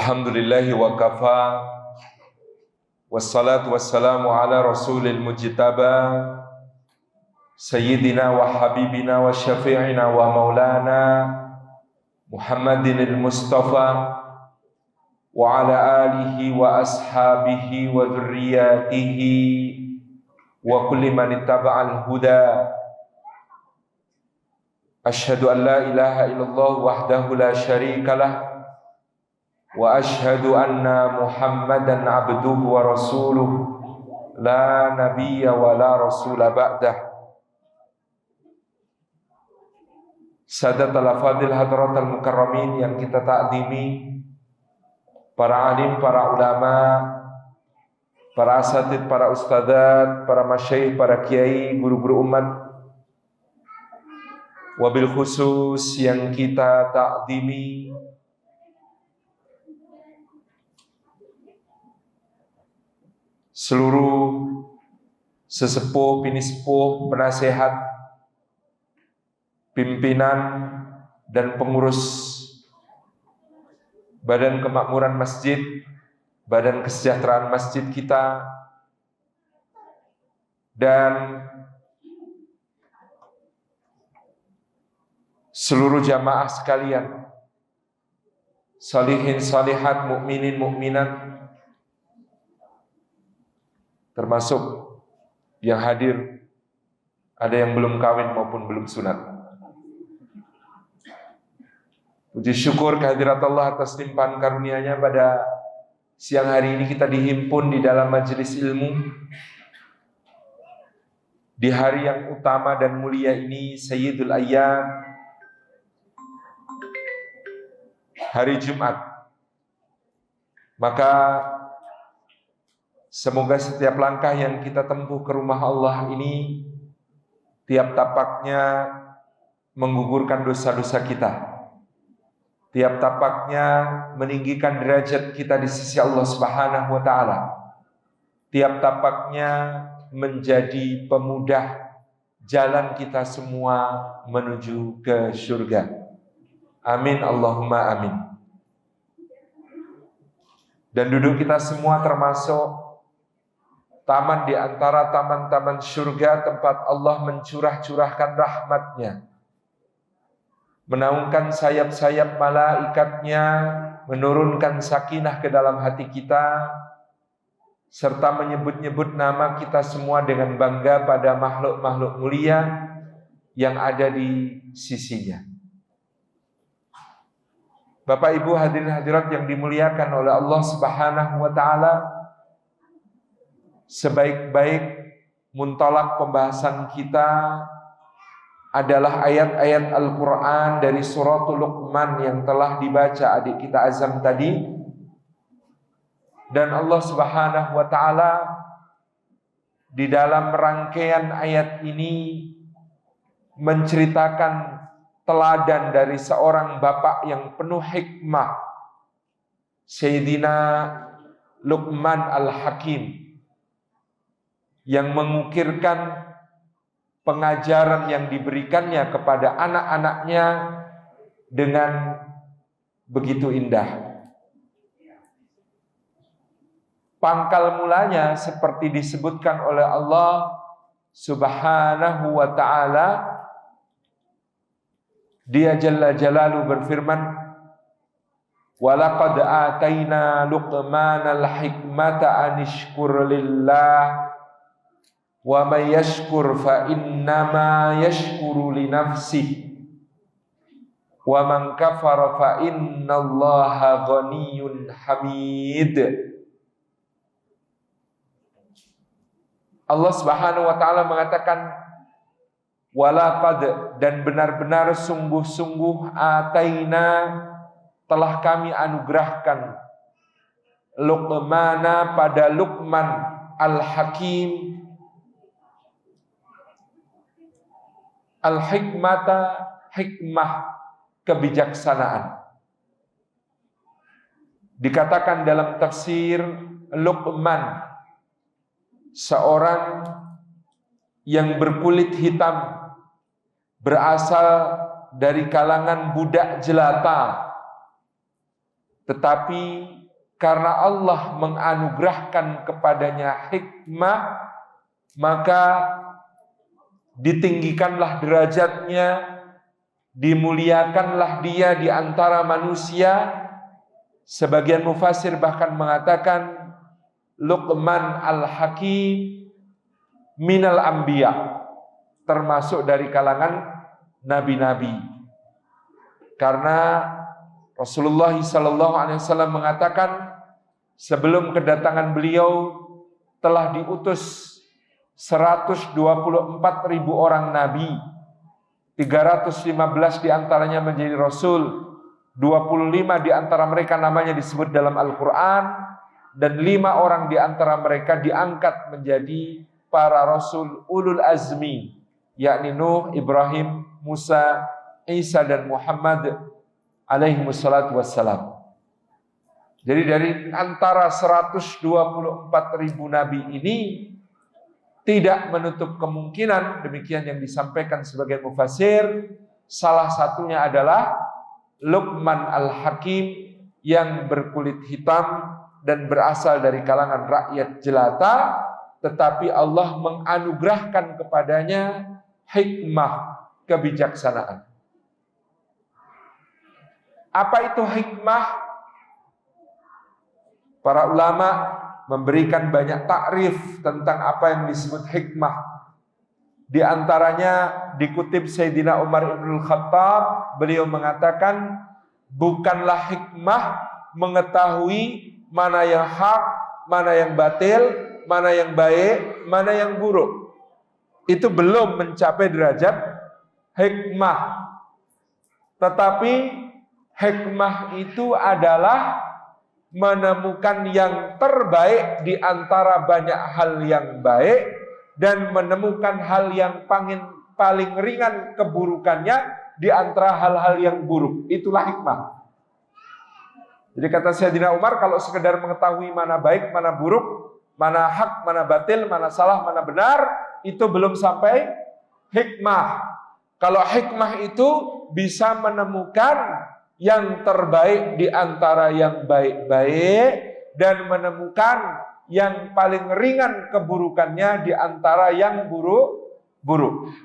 Alhamdulillahi wa kafa, wassalatu wassalamu ala rasulil mujtaba, sayyidina wa habibina wa syafi'ina wa maulana Muhammadinil Mustafa wa ala alihi wa ashabihi wa dhurriyatihi wa kulli man ittaba'al huda. Asyhadu an la ilaha illallah wahdahu la syarikalah wa asyhadu anna Muhammadan abduhu wa rasuluh la nabiyya wa la rasula ba'dah. Sadatul afadil hadratal mukarramin yang kita takdimi, para alim, para ulama, para asatid, para ustadzat, para masyayikh, para kiai, guru-guru umat, wabil khusus yang kita takdimi seluruh sesepuh, pinisepuh, penasehat, pimpinan dan pengurus Badan Kemakmuran Masjid, Badan Kesejahteraan Masjid kita, dan seluruh jamaah sekalian, salihin salihat, mukminin mukminat, termasuk yang hadir, ada yang belum kawin maupun belum sunat. Puji syukur kehadirat Allah atas limpahan karunia-Nya pada siang hari ini kita dihimpun di dalam majelis ilmu. Di hari yang utama dan mulia ini, Sayyidul Ayyam, hari Jumat. Maka semoga setiap langkah yang kita tempuh ke rumah Allah ini, tiap tapaknya menggugurkan dosa-dosa kita, tiap tapaknya meninggikan derajat kita di sisi Allah Subhanahu wa Ta'ala, tiap tapaknya menjadi pemudah jalan kita semua menuju ke surga. Amin Allahumma amin. Dan duduk kita semua termasuk taman di antara taman-taman surga, tempat Allah mencurah-curahkan rahmat-Nya, menaungkan sayap-sayap malaikatnya, menurunkan sakinah ke dalam hati kita, serta menyebut-nyebut nama kita semua dengan bangga pada makhluk-makhluk mulia yang ada di sisinya. Bapak Ibu hadirin hadirat yang dimuliakan oleh Allah Subhanahu wa Ta'ala, sebaik-baik muntolak pembahasan kita adalah ayat-ayat Al-Quran dari suratul Luqman yang telah dibaca adik kita Azam tadi. Dan Allah Subhanahu wa Ta'ala di dalam rangkaian ayat ini menceritakan teladan dari seorang bapak yang penuh hikmah, Sayyidina Luqman Al-Hakim, yang mengukirkan pengajaran yang diberikannya kepada anak-anaknya dengan begitu indah. Pangkal mulanya seperti disebutkan oleh Allah Subhanahu wa Ta'ala, Dia Jalla Jalaluhu berfirman, "Walaqad ataina Luqmanal hikmata anishkur lillah wa may yashkur fa innama yashkuru li nafsihi wa man kafara fa innallaha ghaniyyun hamid." Allah Subhanahu wa Ta'ala mengatakan, walaqad, dan benar-benar sungguh-sungguh, ataina, telah kami anugerahkan, Luqmana, pada Luqman Al-Hakim, Al-Hikmata, hikmah, kebijaksanaan. Dikatakan dalam tafsir, Luqman, seorang yang berkulit hitam, berasal dari kalangan budak jelata, tetapi karena Allah menganugerahkan kepadanya hikmah, maka ditinggikanlah derajatnya, dimuliakanlah dia di antara manusia. Sebagian mufassir bahkan mengatakan Luqman al-Hakim minal anbiya, termasuk dari kalangan nabi-nabi. Karena Rasulullah SAW mengatakan sebelum kedatangan beliau telah diutus 124.000 orang nabi, 315 diantaranya menjadi rasul, 25 diantara mereka namanya disebut dalam Al-Quran, dan 5 orang diantara mereka diangkat menjadi para rasul ulul azmi, yakni Nuh, Ibrahim, Musa, Isa, dan Muhammad alaihi wassalatu wassalam. Jadi dari antara 124.000 nabi ini tidak menutup kemungkinan, demikian yang disampaikan sebagai mufassir, salah satunya adalah Luqman al-Hakim yang berkulit hitam dan berasal dari kalangan rakyat jelata, tetapi Allah menganugerahkan kepadanya hikmah, kebijaksanaan. Apa itu hikmah? Para ulama memberikan banyak takrif tentang apa yang disebut hikmah. Di antaranya dikutip Sayyidina Umar ibn Khattab, beliau mengatakan, bukanlah hikmah mengetahui mana yang hak, mana yang batil, mana yang baik, mana yang buruk. Itu belum mencapai derajat hikmah. Tetapi hikmah itu adalah menemukan yang terbaik di antara banyak hal yang baik dan menemukan hal yang paling ringan keburukannya di antara hal-hal yang buruk. Itulah hikmah. Jadi kata Sayyidina Umar, kalau sekedar mengetahui mana baik, mana buruk, mana hak, mana batil, mana salah, mana benar, itu belum sampai hikmah. Kalau hikmah itu bisa menemukan yang terbaik di antara yang baik-baik dan menemukan yang paling ringan keburukannya di antara yang buruk.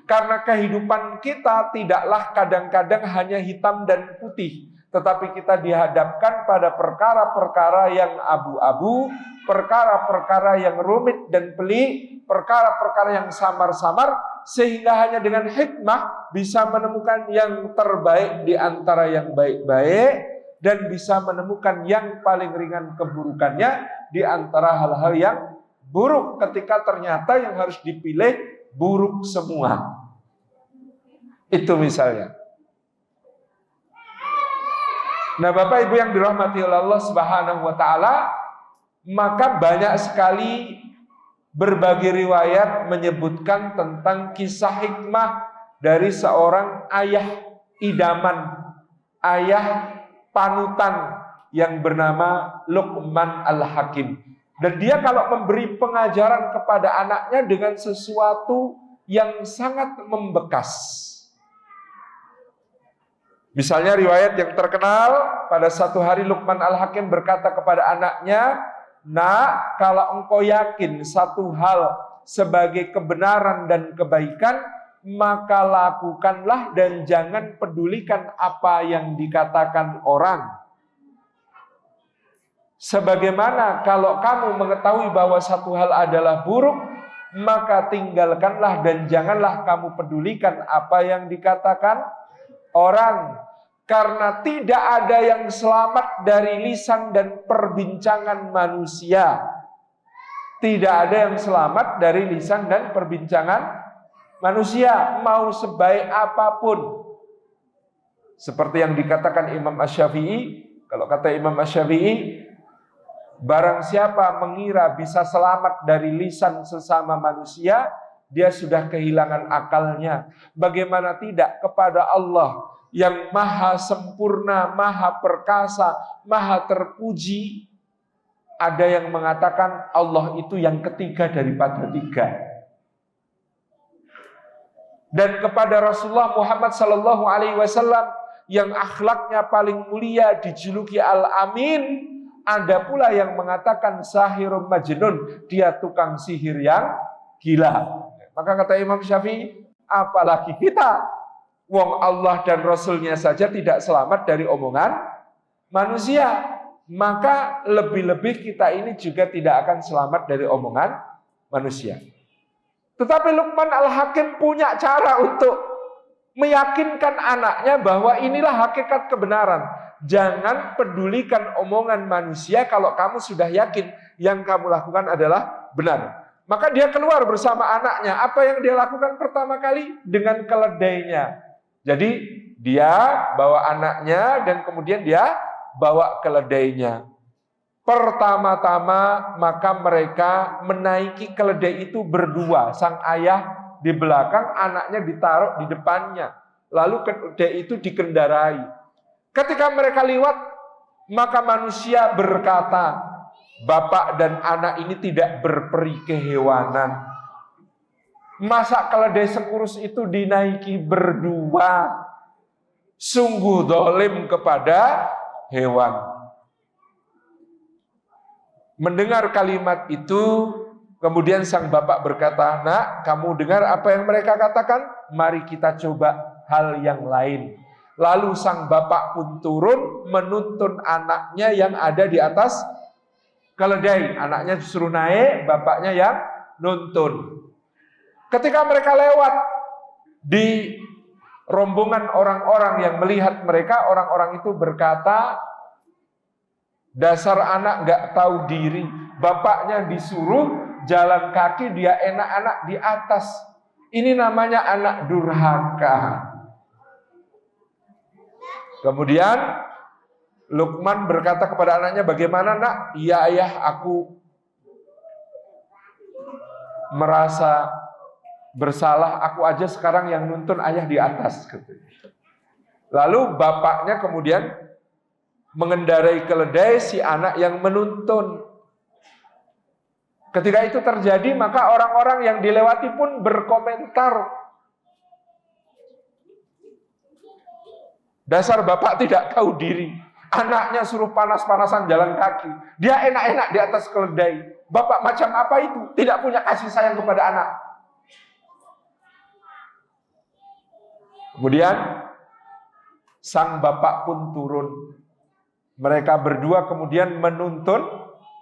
Karena kehidupan kita tidaklah kadang-kadang hanya hitam dan putih, tetapi kita dihadapkan pada perkara-perkara yang abu-abu, perkara-perkara yang rumit dan pelik, perkara-perkara yang samar-samar, sehingga hanya dengan hikmah bisa menemukan yang terbaik di antara yang baik-baik dan bisa menemukan yang paling ringan keburukannya di antara hal-hal yang buruk, ketika ternyata yang harus dipilih buruk semua. Itu misalnya. Nah, Bapak Ibu yang dirahmati oleh Allah Subhanahu wa taala, maka banyak sekali berbagai riwayat menyebutkan tentang kisah hikmah dari seorang ayah idaman, ayah panutan yang bernama Luqman al-Hakim. Dan dia kalau memberi pengajaran kepada anaknya dengan sesuatu yang sangat membekas. Misalnya riwayat yang terkenal, pada satu hari Luqman al-Hakim berkata kepada anaknya, "Nak, kalau engkau yakin satu hal sebagai kebenaran dan kebaikan, maka lakukanlah dan jangan pedulikan apa yang dikatakan orang. Sebagaimana kalau kamu mengetahui bahwa satu hal adalah buruk, maka tinggalkanlah dan janganlah kamu pedulikan apa yang dikatakan orang. Karena tidak ada yang selamat dari lisan dan perbincangan manusia. Tidak ada yang selamat dari lisan dan perbincangan manusia, mau sebaik apapun." Seperti yang dikatakan Imam Asy-Syafi'i, kalau kata Imam Asy-Syafi'i, barang siapa mengira bisa selamat dari lisan sesama manusia, dia sudah kehilangan akalnya. Bagaimana tidak kepada Allah yang maha sempurna, maha perkasa, maha terpuji. Ada yang mengatakan Allah itu yang ketiga daripada tiga. Dan kepada Rasulullah Muhammad SAW yang akhlaknya paling mulia, dijuluki Al-Amin, Ada pula yang mengatakan sahirun majnun, dia tukang sihir yang gila. Maka kata Imam Syafi'i, apalagi kita, wong Allah dan Rasulnya saja tidak selamat dari omongan manusia, maka lebih-lebih kita ini juga tidak akan selamat dari omongan manusia. Tetapi Luqman Al-Hakim punya cara untuk meyakinkan anaknya bahwa inilah hakikat kebenaran. Jangan pedulikan omongan manusia kalau kamu sudah yakin yang kamu lakukan adalah benar. Maka dia keluar bersama anaknya. Apa yang dia lakukan pertama kali? Dengan keledainya. Jadi dia bawa anaknya dan kemudian dia bawa keledainya. Pertama-tama maka mereka menaiki keledai itu berdua. Sang ayah di belakang, anaknya ditaruh di depannya. Lalu keledai itu dikendarai. Ketika mereka lewat, maka manusia berkata, bapak dan anak ini tidak berperi kehewanan. Masa keledai sekurus itu dinaiki berdua? Sungguh zalim kepada hewan. Mendengar kalimat itu, kemudian sang bapak berkata, nak, kamu dengar apa yang mereka katakan? Mari kita coba hal yang lain. Lalu sang bapak pun turun menuntun anaknya yang ada di atas keledai. Anaknya disuruh naik, bapaknya yang nuntun. Ketika mereka lewat di rombongan orang-orang yang melihat mereka, orang-orang itu berkata, dasar anak gak tahu diri. Bapaknya disuruh jalan kaki, dia enak-enak di atas. Ini namanya anak durhaka. Kemudian Luqman berkata kepada anaknya, bagaimana nak? Iya ayah, aku merasa bersalah, aku aja sekarang yang nuntun ayah di atas. Lalu bapaknya kemudian mengendarai keledai, si anak yang menuntun. Ketika itu terjadi, maka orang-orang yang dilewati pun berkomentar, dasar bapak tidak tahu diri. Anaknya suruh panas-panasan jalan kaki. Dia enak-enak di atas keledai. Bapak macam apa itu? Tidak punya kasih sayang kepada anak. Kemudian sang bapak pun turun. Mereka berdua kemudian menuntun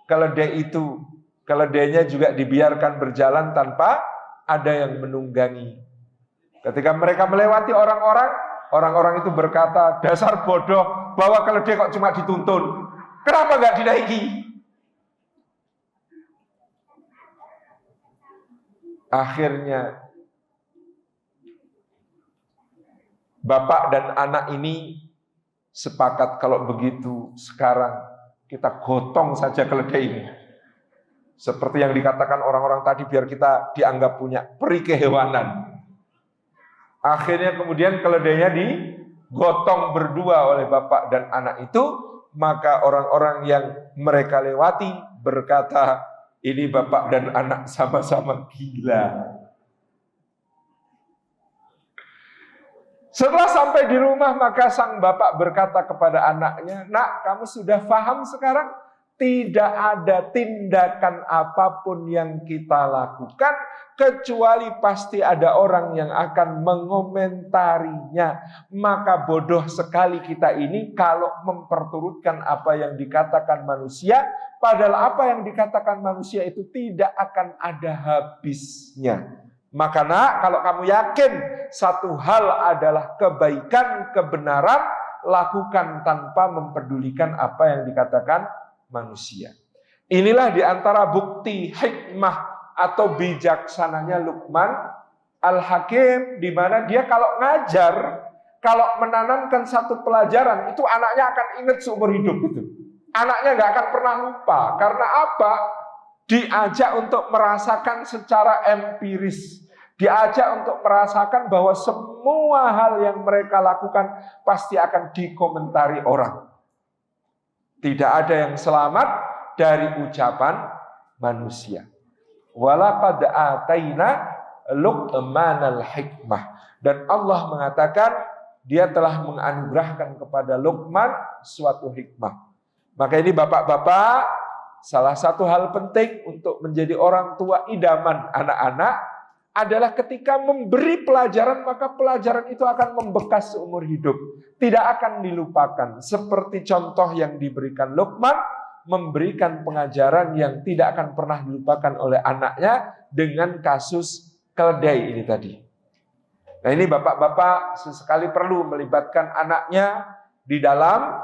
keledai itu. Keledainya juga dibiarkan berjalan tanpa ada yang menunggangi. Ketika mereka melewati orang-orang itu berkata, dasar bodoh, bawa keledai kok cuma dituntun. Kenapa nggak dinaiki? Akhirnya bapak dan anak ini sepakat kalau begitu sekarang kita gotong saja keledai ini. Seperti yang dikatakan orang-orang tadi, biar kita dianggap punya peri kehewanan. Akhirnya kemudian keledainya digotong berdua oleh bapak dan anak itu. Maka orang-orang yang mereka lewati berkata, ini bapak dan anak sama-sama gila. Setelah sampai di rumah, maka sang bapak berkata kepada anaknya, nak, kamu sudah paham sekarang? Tidak ada tindakan apapun yang kita lakukan kecuali pasti ada orang yang akan mengomentarinya. Maka bodoh sekali kita ini kalau memperturutkan apa yang dikatakan manusia, padahal apa yang dikatakan manusia itu tidak akan ada habisnya. Maka nak, kalau kamu yakin satu hal adalah kebaikan, kebenaran, lakukan tanpa mempedulikan apa yang dikatakan manusia. Inilah diantara bukti hikmah atau bijaksananya Luqman Al-Hakim, di mana dia kalau ngajar, kalau menanamkan satu pelajaran, itu anaknya akan ingat seumur hidup itu. Anaknya nggak akan pernah lupa. Karena apa? Diajak untuk merasakan secara empiris. Diajak untuk merasakan bahwa semua hal yang mereka lakukan pasti akan dikomentari orang. Tidak ada yang selamat dari ucapan manusia. Walaqad ataina Luqmanal hikmah. Dan Allah mengatakan dia telah menganugerahkan kepada Luqman suatu hikmah. Maka ini bapak-bapak, salah satu hal penting untuk menjadi orang tua idaman anak-anak adalah ketika memberi pelajaran, maka pelajaran itu akan membekas seumur hidup. Tidak akan dilupakan. Seperti contoh yang diberikan Luqman, memberikan pengajaran yang tidak akan pernah dilupakan oleh anaknya dengan kasus keledai ini tadi. Nah ini bapak-bapak sesekali perlu melibatkan anaknya di dalam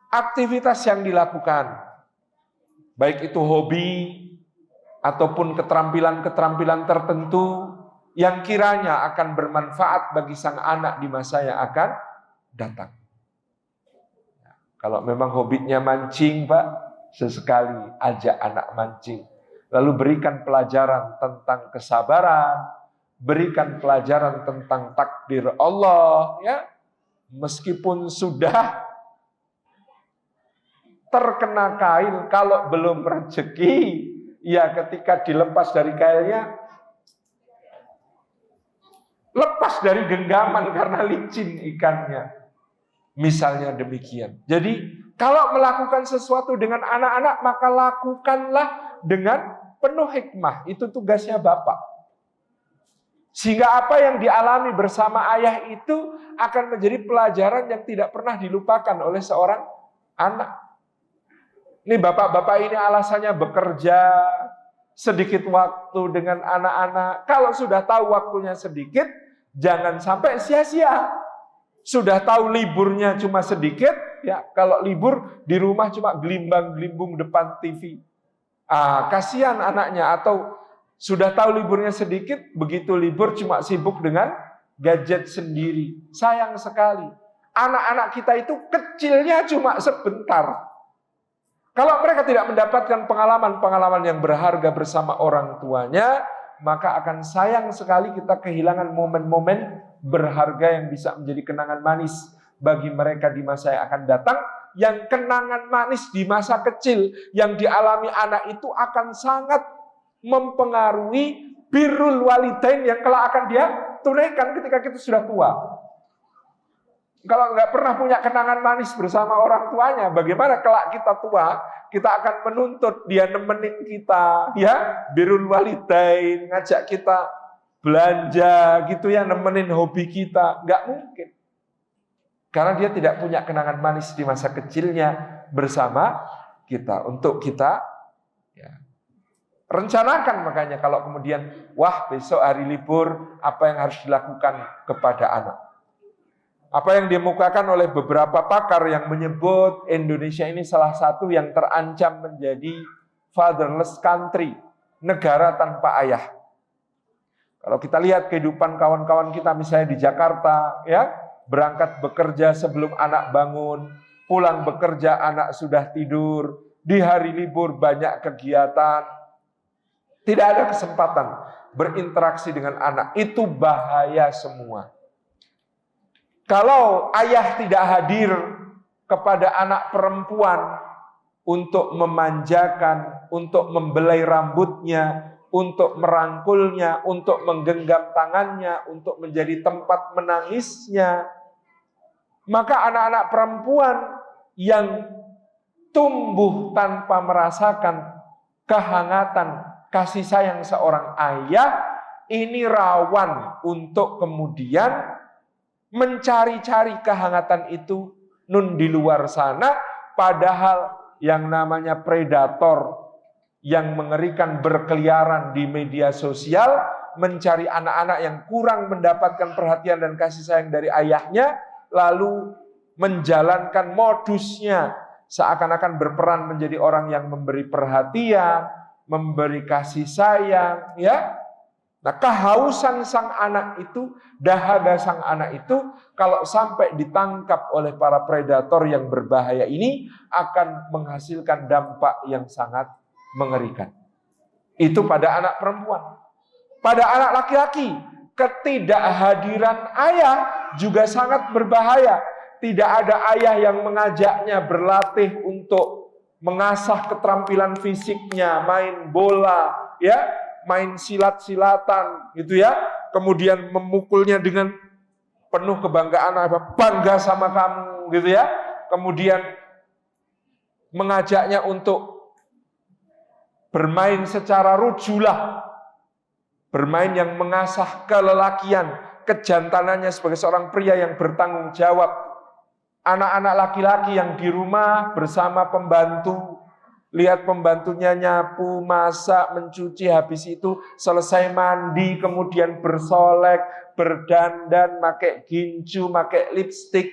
aktivitas yang dilakukan, baik itu hobi ataupun keterampilan-keterampilan tertentu yang kiranya akan bermanfaat bagi sang anak di masa yang akan datang. Kalau memang hobinya mancing, Pak, sesekali ajak anak mancing. Lalu berikan pelajaran tentang kesabaran, berikan pelajaran tentang takdir Allah, ya. Meskipun sudah terkena kail, kalau belum rezeki, ya ketika dilepas dari kailnya, lepas dari genggaman karena licin ikannya. Misalnya demikian. Jadi, kalau melakukan sesuatu dengan anak-anak, maka lakukanlah dengan penuh hikmah. Itu tugasnya Bapak. Sehingga apa yang dialami bersama ayah itu akan menjadi pelajaran yang tidak pernah dilupakan oleh seorang anak. Ini bapak-bapak ini alasannya bekerja sedikit waktu dengan anak-anak. Kalau sudah tahu waktunya sedikit, jangan sampai sia-sia. Sudah tahu liburnya cuma sedikit, ya kalau libur di rumah cuma gelimbang-gelimbung depan TV. Kasihan anaknya. Atau sudah tahu liburnya sedikit, begitu libur cuma sibuk dengan gadget sendiri. Sayang sekali. Anak-anak kita itu kecilnya cuma sebentar. Kalau mereka tidak mendapatkan pengalaman-pengalaman yang berharga bersama orang tuanya, maka akan sayang sekali kita kehilangan momen-momen berharga yang bisa menjadi kenangan manis bagi mereka di masa yang akan datang. Yang kenangan manis di masa kecil yang dialami anak itu akan sangat mempengaruhi birrul walidain yang kelak akan dia tunaikan ketika kita sudah tua. Kalau nggak pernah punya kenangan manis bersama orang tuanya, bagaimana kelak kita tua, kita akan menuntut dia nemenin kita, ya, birrul walidain, ngajak kita belanja, gitu ya, nemenin hobi kita, nggak mungkin. Karena dia tidak punya kenangan manis di masa kecilnya bersama kita. Untuk kita, ya, rencanakan makanya kalau kemudian, wah besok hari libur, apa yang harus dilakukan kepada anak. Apa yang dikemukakan oleh beberapa pakar yang menyebut Indonesia ini salah satu yang terancam menjadi fatherless country, negara tanpa ayah. Kalau kita lihat kehidupan kawan-kawan kita misalnya di Jakarta, ya, berangkat bekerja sebelum anak bangun, pulang bekerja anak sudah tidur, di hari libur banyak kegiatan, tidak ada kesempatan berinteraksi dengan anak, itu bahaya semua. Kalau ayah tidak hadir kepada anak perempuan untuk memanjakan, untuk membelai rambutnya, untuk merangkulnya, untuk menggenggam tangannya, untuk menjadi tempat menangisnya, maka anak-anak perempuan yang tumbuh tanpa merasakan kehangatan kasih sayang seorang ayah, ini rawan untuk kemudian mencari-cari kehangatan itu di luar sana, padahal yang namanya predator yang mengerikan berkeliaran di media sosial, mencari anak-anak yang kurang mendapatkan perhatian dan kasih sayang dari ayahnya, lalu menjalankan modusnya seakan-akan berperan menjadi orang yang memberi perhatian, memberi kasih sayang, ya. Nah, kehausan sang anak itu, dahaga sang anak itu, kalau sampai ditangkap oleh para predator yang berbahaya ini, akan menghasilkan dampak yang sangat mengerikan. Itu pada anak perempuan. Pada anak laki-laki, ketidakhadiran ayah juga sangat berbahaya. Tidak ada ayah yang mengajaknya berlatih untuk mengasah keterampilan fisiknya, main bola, ya, main silat-silatan gitu ya, kemudian memukulnya dengan penuh kebanggaan, bangga sama kamu gitu ya, kemudian mengajaknya untuk bermain secara rujulah, bermain yang mengasah kelelakian, kejantanannya sebagai seorang pria yang bertanggung jawab. Anak-anak laki-laki yang di rumah bersama pembantu, lihat pembantunya nyapu, masak, mencuci, habis itu selesai mandi, kemudian bersolek, berdandan, pakai ginju, pakai lipstik.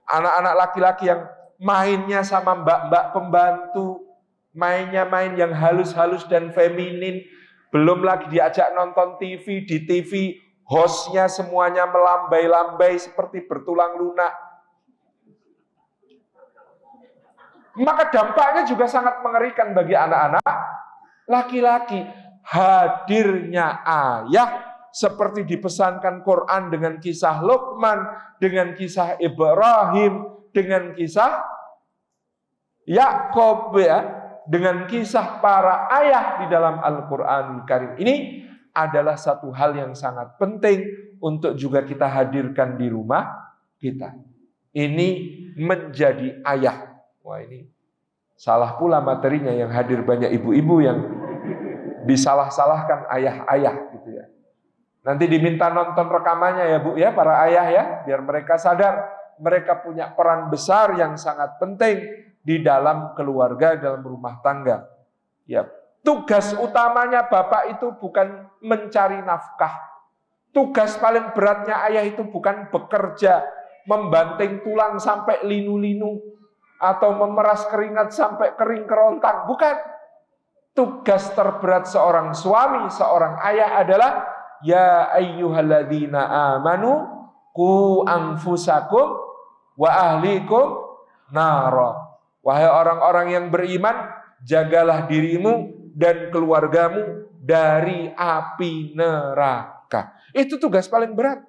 Anak-anak laki-laki yang mainnya sama mbak-mbak pembantu, mainnya main yang halus-halus dan feminin. Belum lagi diajak nonton TV, di TV hostnya semuanya melambai-lambai seperti bertulang lunak. Maka dampaknya juga sangat mengerikan bagi anak-anak laki-laki. Hadirnya ayah seperti dipesankan Quran dengan kisah Luqman, dengan kisah Ibrahim, dengan kisah Yakub, ya, dengan kisah para ayah di dalam Al-Quran Karim. Ini adalah satu hal yang sangat penting untuk juga kita hadirkan di rumah kita. Ini menjadi ayah. Wah, ini salah pula materinya, yang hadir banyak ibu-ibu yang disalah-salahkan ayah-ayah gitu ya. Nanti diminta nonton rekamannya ya Bu ya, para ayah ya, biar mereka sadar mereka punya peran besar yang sangat penting di dalam keluarga, dalam rumah tangga. Ya, tugas utamanya bapak itu bukan mencari nafkah. Tugas paling beratnya ayah itu bukan bekerja, membanting tulang sampai linu-linu, atau memeras keringat sampai kering kerontang. Bukan. Tugas terberat seorang suami, seorang ayah adalah ya ayyuhalladzina amanu qu anfusakum wa ahlikum nara. Wahai orang-orang yang beriman, jagalah dirimu dan keluargamu dari api neraka. Itu tugas paling berat.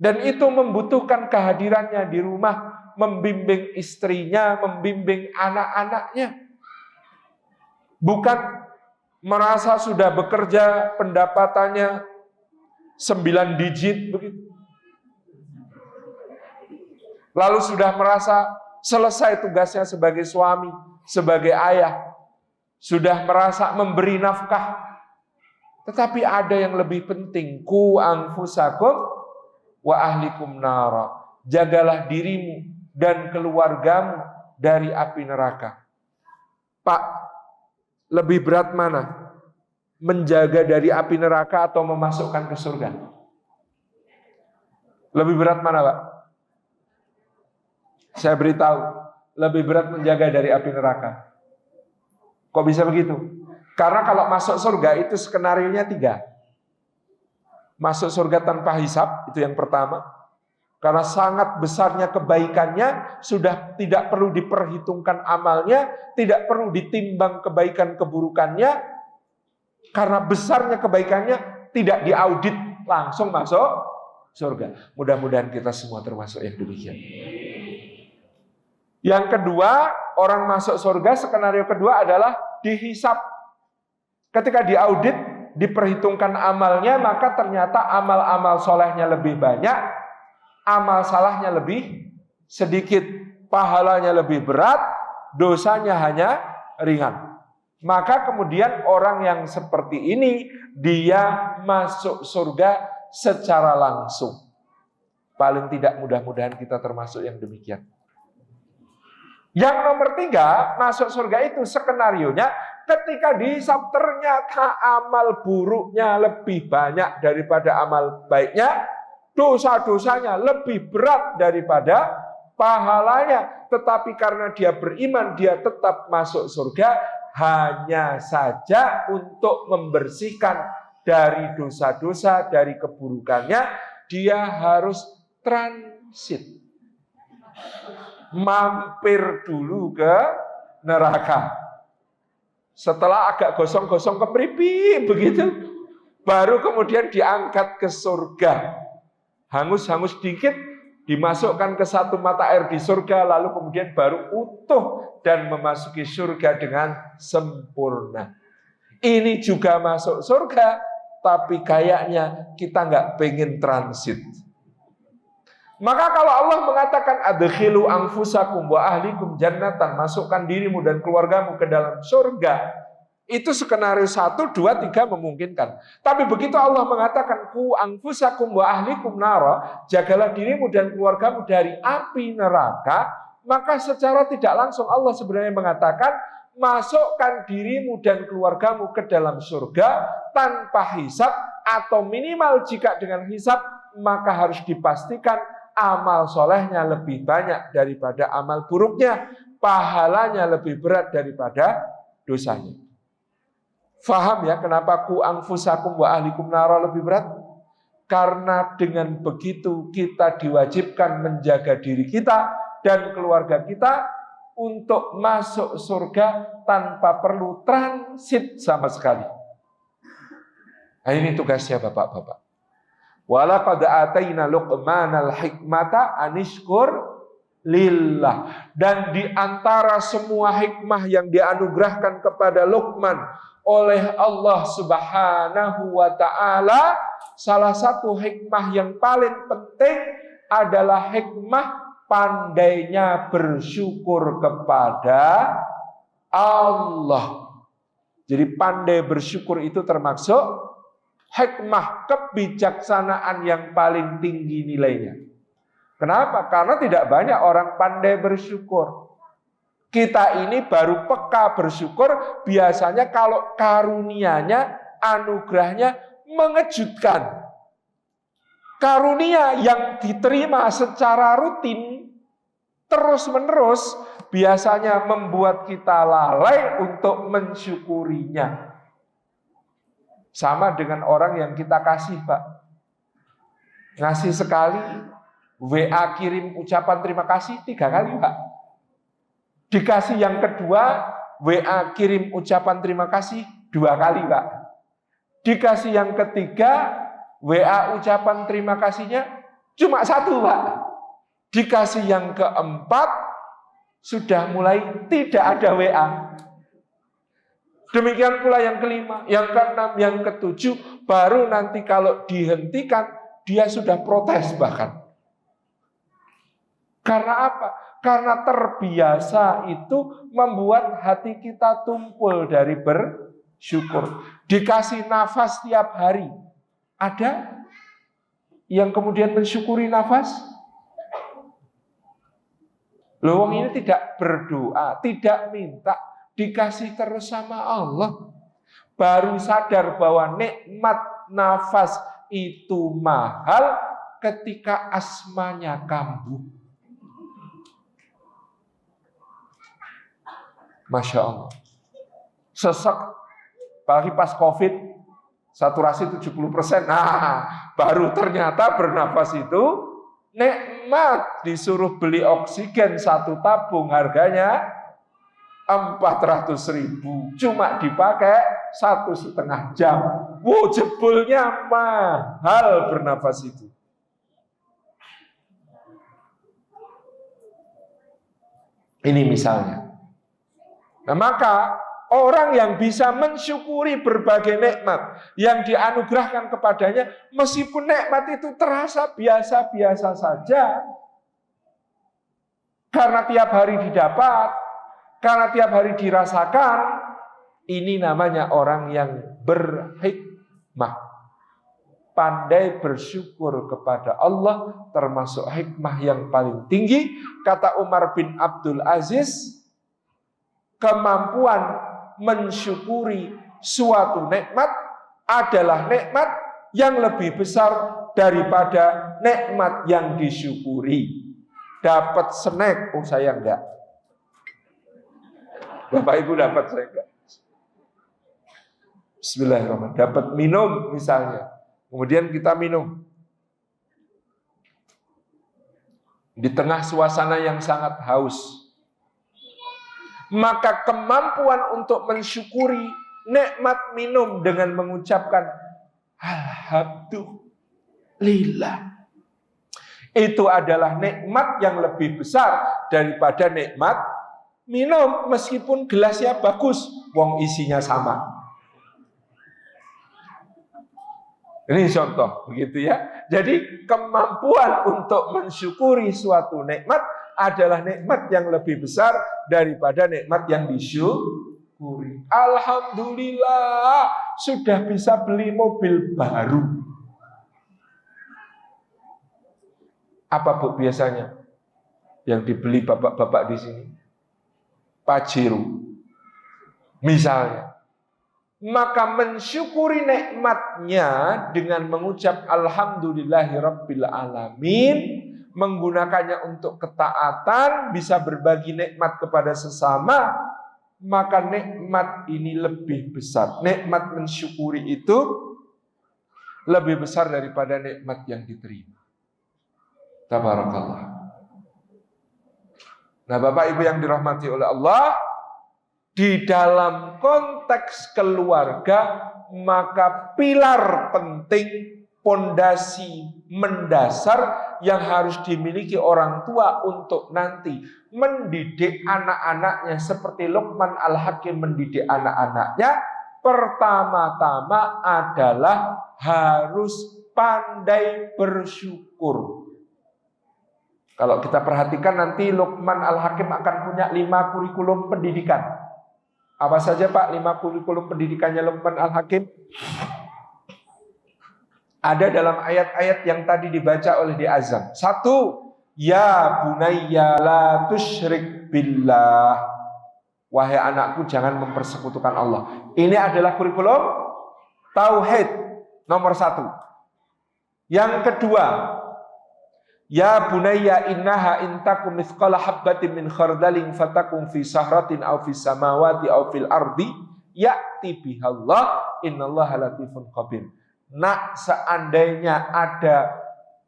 Dan itu membutuhkan kehadirannya di rumah, membimbing istrinya, membimbing anak-anaknya. Bukan merasa sudah bekerja, pendapatannya 9 digit begitu. Lalu sudah merasa selesai tugasnya sebagai suami, sebagai ayah. Sudah merasa memberi nafkah. Tetapi ada yang lebih penting. Ku anfusakum wa ahlikum nara. Jagalah dirimu dan keluargamu dari api neraka. Pak, lebih berat mana? Menjaga dari api neraka atau memasukkan ke surga? Lebih berat mana, Pak? Saya beritahu, lebih berat menjaga dari api neraka. Kok bisa begitu? Karena kalau masuk surga itu skenarionya 3. Masuk surga tanpa hisab, itu yang pertama. Karena sangat besarnya kebaikannya, sudah tidak perlu diperhitungkan amalnya, tidak perlu ditimbang kebaikan keburukannya. Karena besarnya kebaikannya, tidak diaudit, langsung masuk surga. Mudah-mudahan kita semua termasuk yang demikian. Yang kedua, orang masuk surga, skenario kedua adalah dihisab. Ketika diaudit, diperhitungkan amalnya, maka ternyata amal-amal solehnya lebih banyak, amal salahnya lebih sedikit, pahalanya lebih berat, dosanya hanya ringan. Maka kemudian orang yang seperti ini, dia masuk surga secara langsung. Paling tidak mudah-mudahan kita termasuk yang demikian. Yang nomor 3, masuk surga itu skenarionya ketika dihisab ternyata amal buruknya lebih banyak daripada amal baiknya, dosa-dosanya lebih berat daripada pahalanya. Tetapi karena dia beriman, dia tetap masuk surga, hanya saja untuk membersihkan dari dosa-dosa, dari keburukannya, dia harus transit. Mampir dulu ke neraka. Setelah agak gosong-gosong kepripi begitu, baru kemudian diangkat ke surga. Hangus-hangus dikit, dimasukkan ke satu mata air di surga, lalu kemudian baru utuh dan memasuki surga dengan sempurna. Ini juga masuk surga, tapi kayaknya kita nggak pengen transit. Maka kalau Allah mengatakan adkhilu anfusakum wa ahlikum jannatan, masukkan dirimu dan keluargamu ke dalam surga, itu skenario 1, 2, 3 memungkinkan. Tapi begitu Allah mengatakan ku anfusakum wa ahlikum nara, jagalah dirimu dan keluargamu dari api neraka, maka secara tidak langsung Allah sebenarnya mengatakan masukkan dirimu dan keluargamu ke dalam surga tanpa hisab, atau minimal jika dengan hisab maka harus dipastikan amal solehnya lebih banyak daripada amal buruknya, pahalanya lebih berat daripada dosanya. Faham ya kenapa ku anfusakum wa ahlikum nara lebih berat? Karena dengan begitu kita diwajibkan menjaga diri kita dan keluarga kita untuk masuk surga tanpa perlu transit sama sekali. Nah, ini tugasnya bapak-bapak. Walaqad ataina Luqmanal hikmata anishkur lillah. Dan di antara semua hikmah yang dianugerahkan kepada Luqman oleh Allah Subhanahu wa taala, salah satu hikmah yang paling penting adalah hikmah pandainya bersyukur kepada Allah. Jadi pandai bersyukur itu termasuk hikmah kebijaksanaan yang paling tinggi nilainya. Kenapa? Karena tidak banyak orang pandai bersyukur. Kita ini baru peka bersyukur biasanya kalau karunianya, anugerahnya mengejutkan. Karunia yang diterima secara rutin, terus-menerus, biasanya membuat kita lalai untuk mensyukurinya. Sama dengan orang yang kita kasih, Pak. Ngasih sekali, WA kirim ucapan terima kasih 3 kali, Pak. Dikasih yang kedua, WA kirim ucapan terima kasih 2 kali, Pak. Dikasih yang ketiga, WA ucapan terima kasihnya cuma 1, Pak. Dikasih yang keempat, sudah mulai tidak ada WA. Demikian pula yang kelima, yang keenam, yang ketujuh, baru nanti kalau dihentikan, dia sudah protes bahkan. Karena apa? Karena terbiasa itu membuat hati kita tumpul dari bersyukur. Dikasih nafas tiap hari. Ada yang kemudian mensyukuri nafas? Loh, ini tidak berdoa, tidak minta, dikasih terus sama Allah. Baru sadar bahwa nikmat nafas itu mahal ketika asmanya kambuh. Masya Allah. Sesek, apalagi pas COVID, saturasi 70%. Nah, baru ternyata bernafas itu nikmat. Disuruh beli oksigen 1 tabung harganya 400.000, cuma dipakai 1,5 jam. Wow, jebulnya mahal bernafas itu. Ini misalnya. Nah, maka orang yang bisa mensyukuri berbagai nikmat yang dianugerahkan kepadanya, meskipun nikmat itu terasa biasa-biasa saja, karena tiap hari didapat, karena tiap hari dirasakan, ini namanya orang yang berhikmah. Pandai bersyukur kepada Allah termasuk hikmah yang paling tinggi. Kata Umar bin Abdul Aziz, kemampuan mensyukuri suatu nikmat adalah nikmat yang lebih besar daripada nikmat yang disyukuri. Dapat snack, oh saya enggak. Bapak Ibu dapat, saya enggak. Bismillahirrahmanirrahim. Dapat minum misalnya, kemudian kita minum di tengah suasana yang sangat haus. Maka kemampuan untuk mensyukuri nikmat minum dengan mengucapkan alhamdulillah, itu adalah nikmat yang lebih besar daripada nikmat minum, meskipun gelasnya bagus, wong isinya sama. Ini contoh, begitu ya. Jadi kemampuan untuk mensyukuri suatu nikmat adalah nikmat yang lebih besar daripada nikmat yang disyukuri. Alhamdulillah sudah bisa beli mobil baru. Apa Bu biasanya yang dibeli bapak-bapak di sini? Pajero, misalnya. Maka mensyukuri nikmatnya dengan mengucap alhamdulillahirabbil alamin, menggunakannya untuk ketaatan, bisa berbagi nikmat kepada sesama, maka nikmat ini lebih besar. Nikmat mensyukuri itu lebih besar daripada nikmat yang diterima. Tabarakallah. Nah, Bapak Ibu yang dirahmati oleh Allah, di dalam konteks keluarga, maka pilar penting, pondasi mendasar yang harus dimiliki orang tua untuk nanti mendidik anak-anaknya seperti Luqman Al-Hakim mendidik anak-anaknya, pertama-tama adalah harus pandai bersyukur. Kalau kita perhatikan nanti Luqman Al-Hakim akan punya 5 kurikulum pendidikan. Apa saja Pak 5 kurikulum pendidikannya Luqman Al-Hakim? Ada dalam ayat-ayat yang tadi dibaca oleh Di Azam. 1, ya bunayya la tusyrik billah. Wahai anakku, jangan mempersekutukan Allah. Ini adalah kurikulum tauhid nomor 1. Yang kedua, ya bunayya innaha intakum mithqala habbatin min khardalin fatakum fi sahratin aw fis samawati aw fil ardi ya'ti bihallah innallaha latifun khabir. Nak, seandainya ada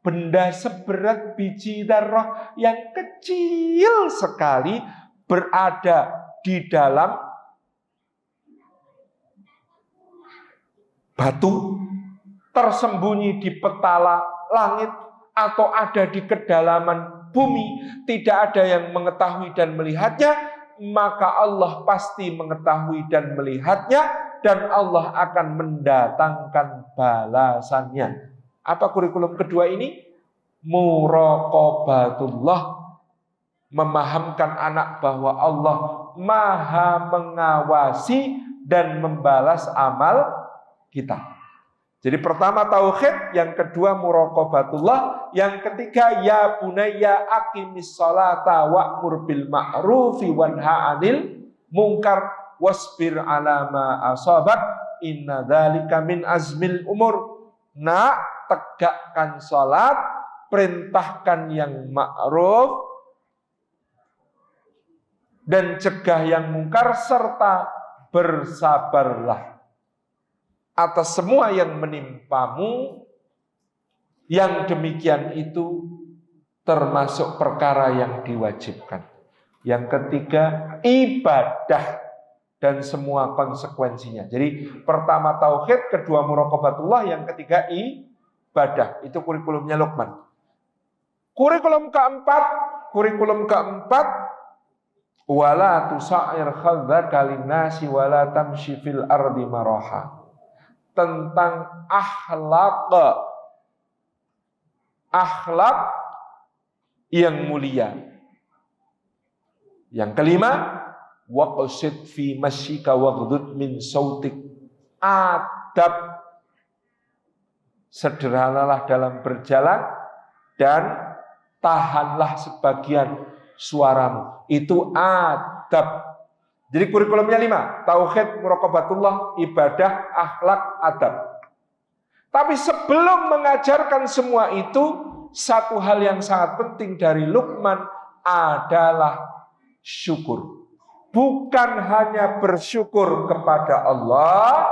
benda seberat biji darah yang kecil sekali berada di dalam batu, tersembunyi di petala langit, atau ada di kedalaman bumi, tidak ada yang mengetahui dan melihatnya, maka Allah pasti mengetahui dan melihatnya, dan Allah akan mendatangkan balasannya. Apa kurikulum kedua ini? Muraqabatullah. Memahamkan anak bahwa Allah maha mengawasi dan membalas amal kita. Jadi pertama tauhid, yang kedua muraqabatullah, yang ketiga ya bunayya aqimis sholata wa'mur bil ma'rufi wanha 'anil munkar wasbir 'ala ma asabak inna dzalika min azmil umur. Nak, tegakkan salat, perintahkan yang ma'ruf dan cegah yang mungkar, serta bersabarlah atas semua yang menimpamu. Yang demikian itu termasuk perkara yang diwajibkan. Yang ketiga, ibadah dan semua konsekuensinya. Jadi pertama tauhid, kedua muraqabatullah, yang ketiga ibadah. Itu kurikulumnya Luqman. Kurikulum keempat, wala tusair khadzaka linnasi wala tamshi fil ardi maraha. Tentang akhlak yang mulia. Yang kelima, waqsid fi masyika waghdud min sautik. Adab, sederhanalah dalam berjalan dan tahanlah sebagian suaramu. Itu adab. Jadi kurikulumnya 5, tauhid, muraqabatullah, ibadah, akhlak, adab. Tapi sebelum mengajarkan semua itu, satu hal yang sangat penting dari Luqman adalah syukur. Bukan hanya bersyukur kepada Allah,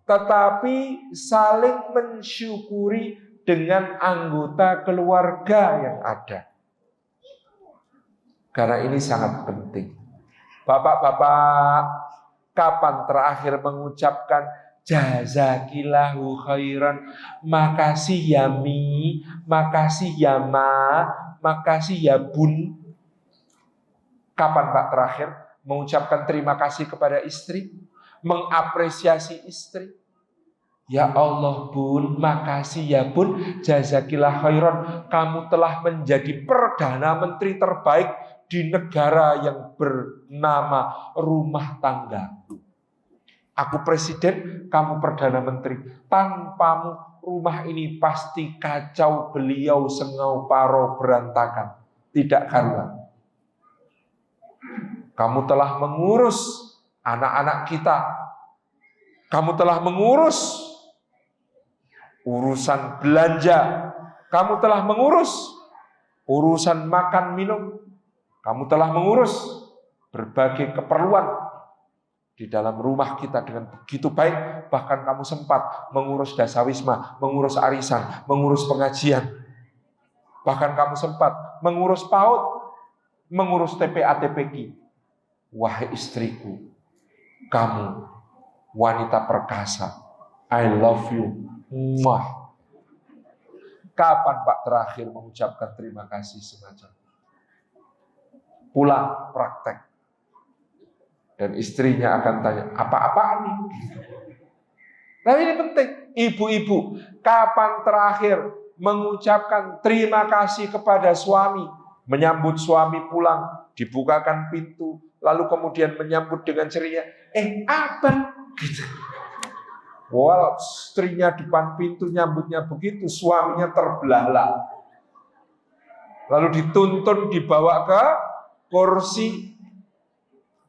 tetapi saling mensyukuri dengan anggota keluarga yang ada. Karena ini sangat penting. Bapak-bapak, kapan terakhir mengucapkan jazakillahu khairan, makasih ya Mi, makasih ya Ma, makasih ya Bun? Kapan Pak terakhir mengucapkan terima kasih kepada istri, mengapresiasi istri? Ya Allah bun, makasih ya bun, jazakillah khairan, kamu telah menjadi Perdana Menteri terbaik di negara yang bernama rumah tangga. Aku presiden, kamu Perdana Menteri. Tanpamu rumah ini pasti kacau beliau sengau paro berantakan. Tidak karuan. Kamu telah mengurus anak-anak kita. Kamu telah mengurus urusan belanja. Kamu telah mengurus urusan makan minum. Kamu telah mengurus berbagai keperluan di dalam rumah kita dengan begitu baik. Bahkan kamu sempat mengurus dasawisma, mengurus arisan, mengurus pengajian. Bahkan kamu sempat mengurus PAUD, mengurus TPA TPQ. Wahai istriku, kamu wanita perkasa. I love you. Muah. Kapan Pak terakhir mengucapkan terima kasih semacam itu? Pulang praktek. Dan istrinya akan tanya, apa-apaan nih? Tapi ini penting. Ibu-ibu, kapan terakhir mengucapkan terima kasih kepada suami? Menyambut suami pulang, dibukakan pintu, lalu kemudian menyambut dengan ceria. Abang? Gitu. Walau istrinya depan pintu nyambutnya begitu, suaminya terbelalak. Lalu dituntun dibawa ke kursi,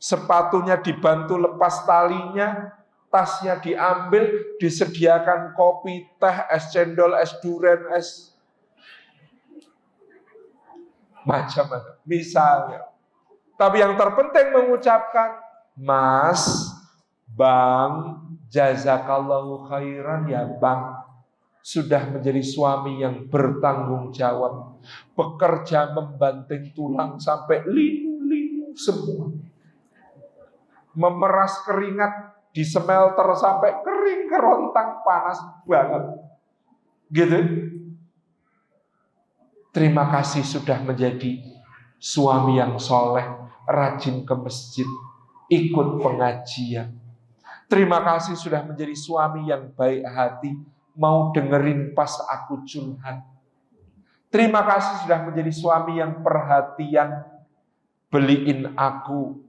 sepatunya dibantu lepas talinya, tasnya diambil, disediakan kopi, teh, es cendol, es duren, es macam-macam. Misalnya. Tapi yang terpenting mengucapkan, Mas, Bang, jazakallahu khairan ya Bang, sudah menjadi suami yang bertanggung jawab, bekerja membanting tulang sampai linu-linu semua, memeras keringat di smelter sampai kering kerontang, panas banget, gitu. Terima kasih sudah menjadi suami yang soleh, rajin ke masjid, ikut pengajian. Terima kasih sudah menjadi suami yang baik hati, mau dengerin pas aku curhat. Terima kasih sudah menjadi suami yang perhatian, beliin aku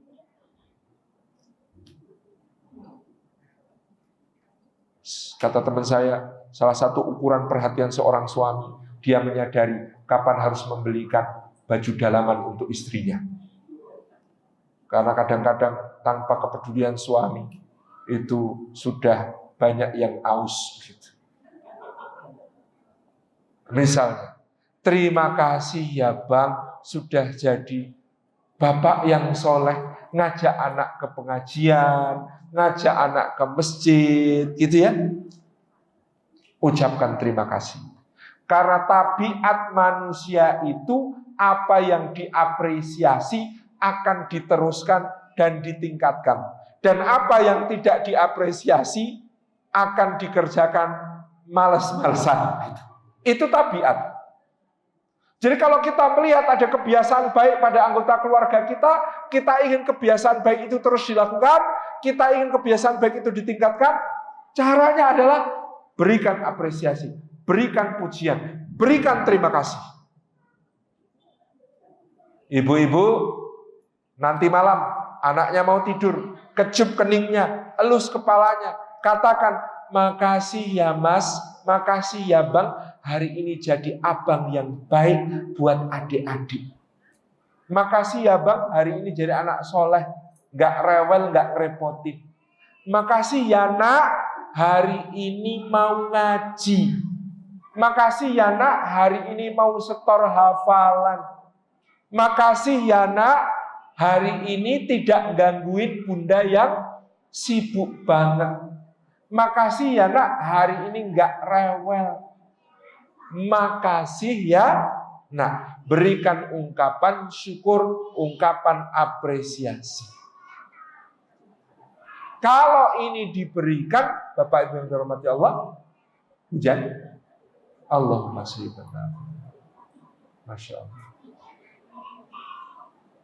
kata teman saya, salah satu ukuran perhatian seorang suami, dia menyadari kapan harus membelikan baju dalaman untuk istrinya. Karena kadang-kadang tanpa kepedulian suami, itu sudah banyak yang aus. Gitu. Misalnya, terima kasih ya Bang, sudah jadi bapak yang soleh, ngajak anak ke pengajian, ngajak anak ke masjid, gitu ya. Ucapkan terima kasih. Karena tabiat manusia itu, apa yang diapresiasi akan diteruskan dan ditingkatkan. Dan apa yang tidak diapresiasi akan dikerjakan males-malesan. Itu tabiat. Jadi kalau kita melihat ada kebiasaan baik pada anggota keluarga kita ingin kebiasaan baik itu terus dilakukan, kita ingin kebiasaan baik itu ditingkatkan, caranya adalah berikan apresiasi, berikan pujian, berikan terima kasih. Ibu-ibu, nanti malam anaknya mau tidur, kecup keningnya, elus kepalanya, katakan, makasih ya Mas, makasih ya Bang, hari ini jadi abang yang baik buat adik-adik. Makasih ya Bang, hari ini jadi anak soleh, gak rewel, gak ngerepotin. Makasih ya Nak, hari ini mau ngaji. Makasih ya Nak, hari ini mau setor hafalan. Makasih ya Nak, hari ini tidak gangguin bunda yang sibuk banget. Makasih ya Nak, hari ini nggak rewel. Makasih ya Nak, berikan ungkapan syukur, ungkapan apresiasi. Kalau ini diberikan, Bapak Ibu yang dirahmati Allah, hujan. Allahumma sholli ala Muhammad. Masya Allah.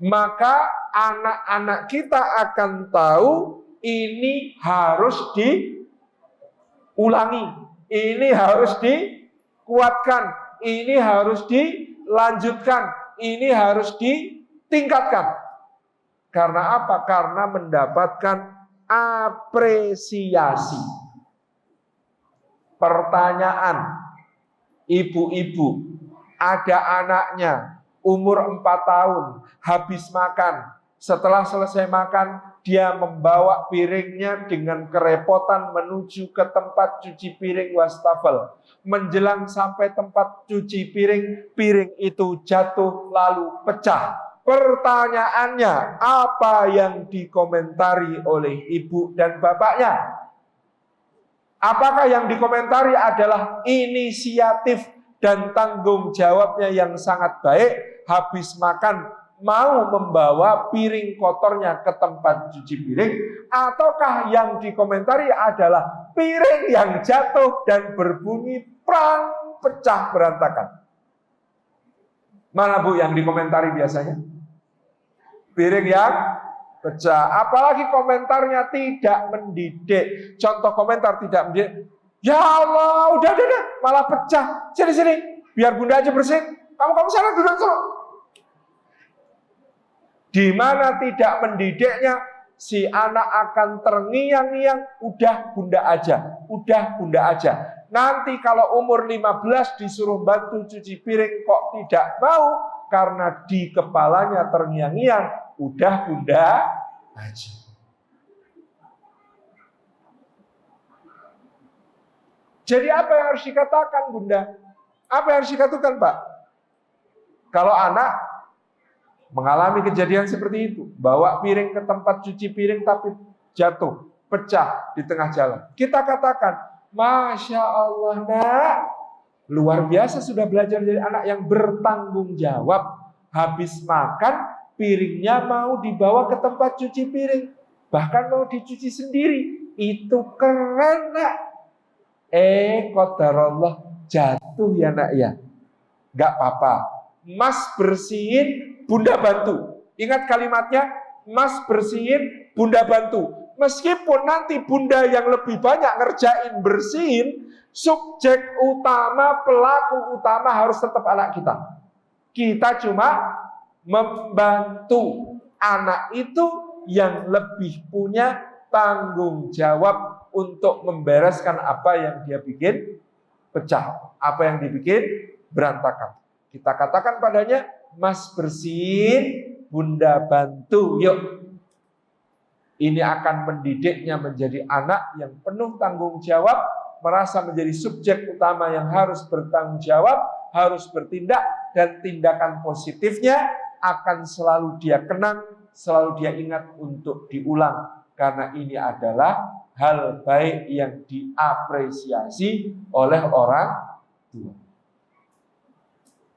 Maka anak-anak kita akan tahu ini harus ulangi, ini harus dikuatkan, ini harus dilanjutkan, ini harus ditingkatkan. Karena apa? Karena mendapatkan apresiasi. Pertanyaan, ibu-ibu, ada anaknya umur 4 tahun, habis makan. Setelah selesai makan, dia membawa piringnya dengan kerepotan menuju ke tempat cuci piring wastafel. Menjelang sampai tempat cuci piring, piring itu jatuh lalu pecah. Pertanyaannya, apa yang dikomentari oleh ibu dan bapaknya? Apakah yang dikomentari adalah inisiatif dan tanggung jawabnya yang sangat baik, habis makan mau membawa piring kotornya ke tempat cuci piring, ataukah yang dikomentari adalah piring yang jatuh dan berbunyi prang, pecah berantakan? Mana Bu yang dikomentari biasanya? Piring yang pecah. Apalagi komentarnya tidak mendidik. Contoh komentar tidak mendidik. Ya Allah, udah, malah pecah. Sini, biar bunda aja bersihin. Kamu sana duduk sana. Di mana tidak mendidiknya, si anak akan terngiang-ngiang, udah bunda aja. Nanti kalau umur 15 disuruh bantu cuci piring kok tidak mau, karena di kepalanya terngiang-ngiang, udah bunda aja. Jadi apa yang harus dikatakan bunda? Apa yang harus dikatakan pak? Kalau anak mengalami kejadian seperti itu, bawa piring ke tempat cuci piring tapi jatuh, pecah di tengah jalan. Kita katakan, Masya Allah nak, luar biasa sudah belajar jadi anak yang bertanggung jawab. Habis makan, piringnya mau dibawa ke tempat cuci piring, bahkan mau dicuci sendiri. Itu keren nak. Qadarullah, jatuh ya nak ya. Gak apa-apa, mas bersihin, bunda bantu. Ingat kalimatnya, mas bersihin, bunda bantu. Meskipun nanti bunda yang lebih banyak ngerjain bersihin, subjek utama, pelaku utama harus tetap anak kita. Kita cuma membantu. Anak itu yang lebih punya tanggung jawab untuk membereskan apa yang dia bikin pecah, apa yang dibikin berantakan. Kita katakan padanya, mas bersihin, bunda bantu, yuk. Ini akan mendidiknya menjadi anak yang penuh tanggung jawab, merasa menjadi subjek utama yang harus bertanggung jawab, harus bertindak, dan tindakan positifnya akan selalu dia kenang, selalu dia ingat untuk diulang. Karena ini adalah hal baik yang diapresiasi oleh orang tua.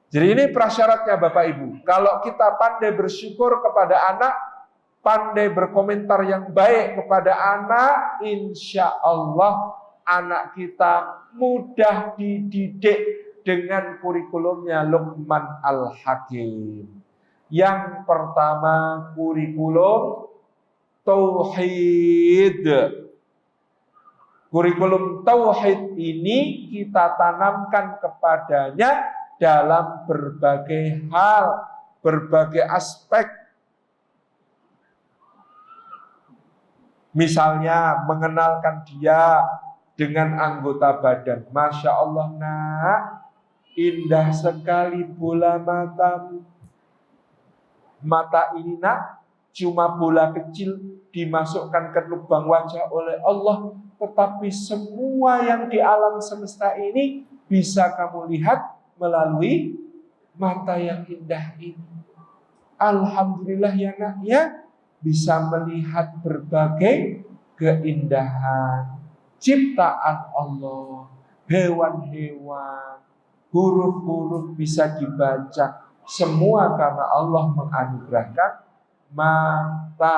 Jadi ini prasyaratnya Bapak Ibu. Kalau kita pandai bersyukur kepada anak, pandai berkomentar yang baik kepada anak, insya Allah anak kita mudah dididik dengan kurikulumnya Luqman Al-Hakim. Yang pertama, kurikulum Tauhid. Kurikulum Tauhid ini kita tanamkan kepadanya dalam berbagai hal, berbagai aspek. Misalnya mengenalkan dia dengan anggota badan. Masya Allah nak, indah sekali bola matamu. Mata ini nak, cuma bola kecil dimasukkan ke lubang wajah oleh Allah. Tetapi semua yang di alam semesta ini bisa kamu lihat melalui mata yang indah ini. Alhamdulillah ya nak ya, bisa melihat berbagai keindahan ciptaan Allah, hewan-hewan, huruf-huruf bisa dibaca, semua karena Allah menganugerahkan mata.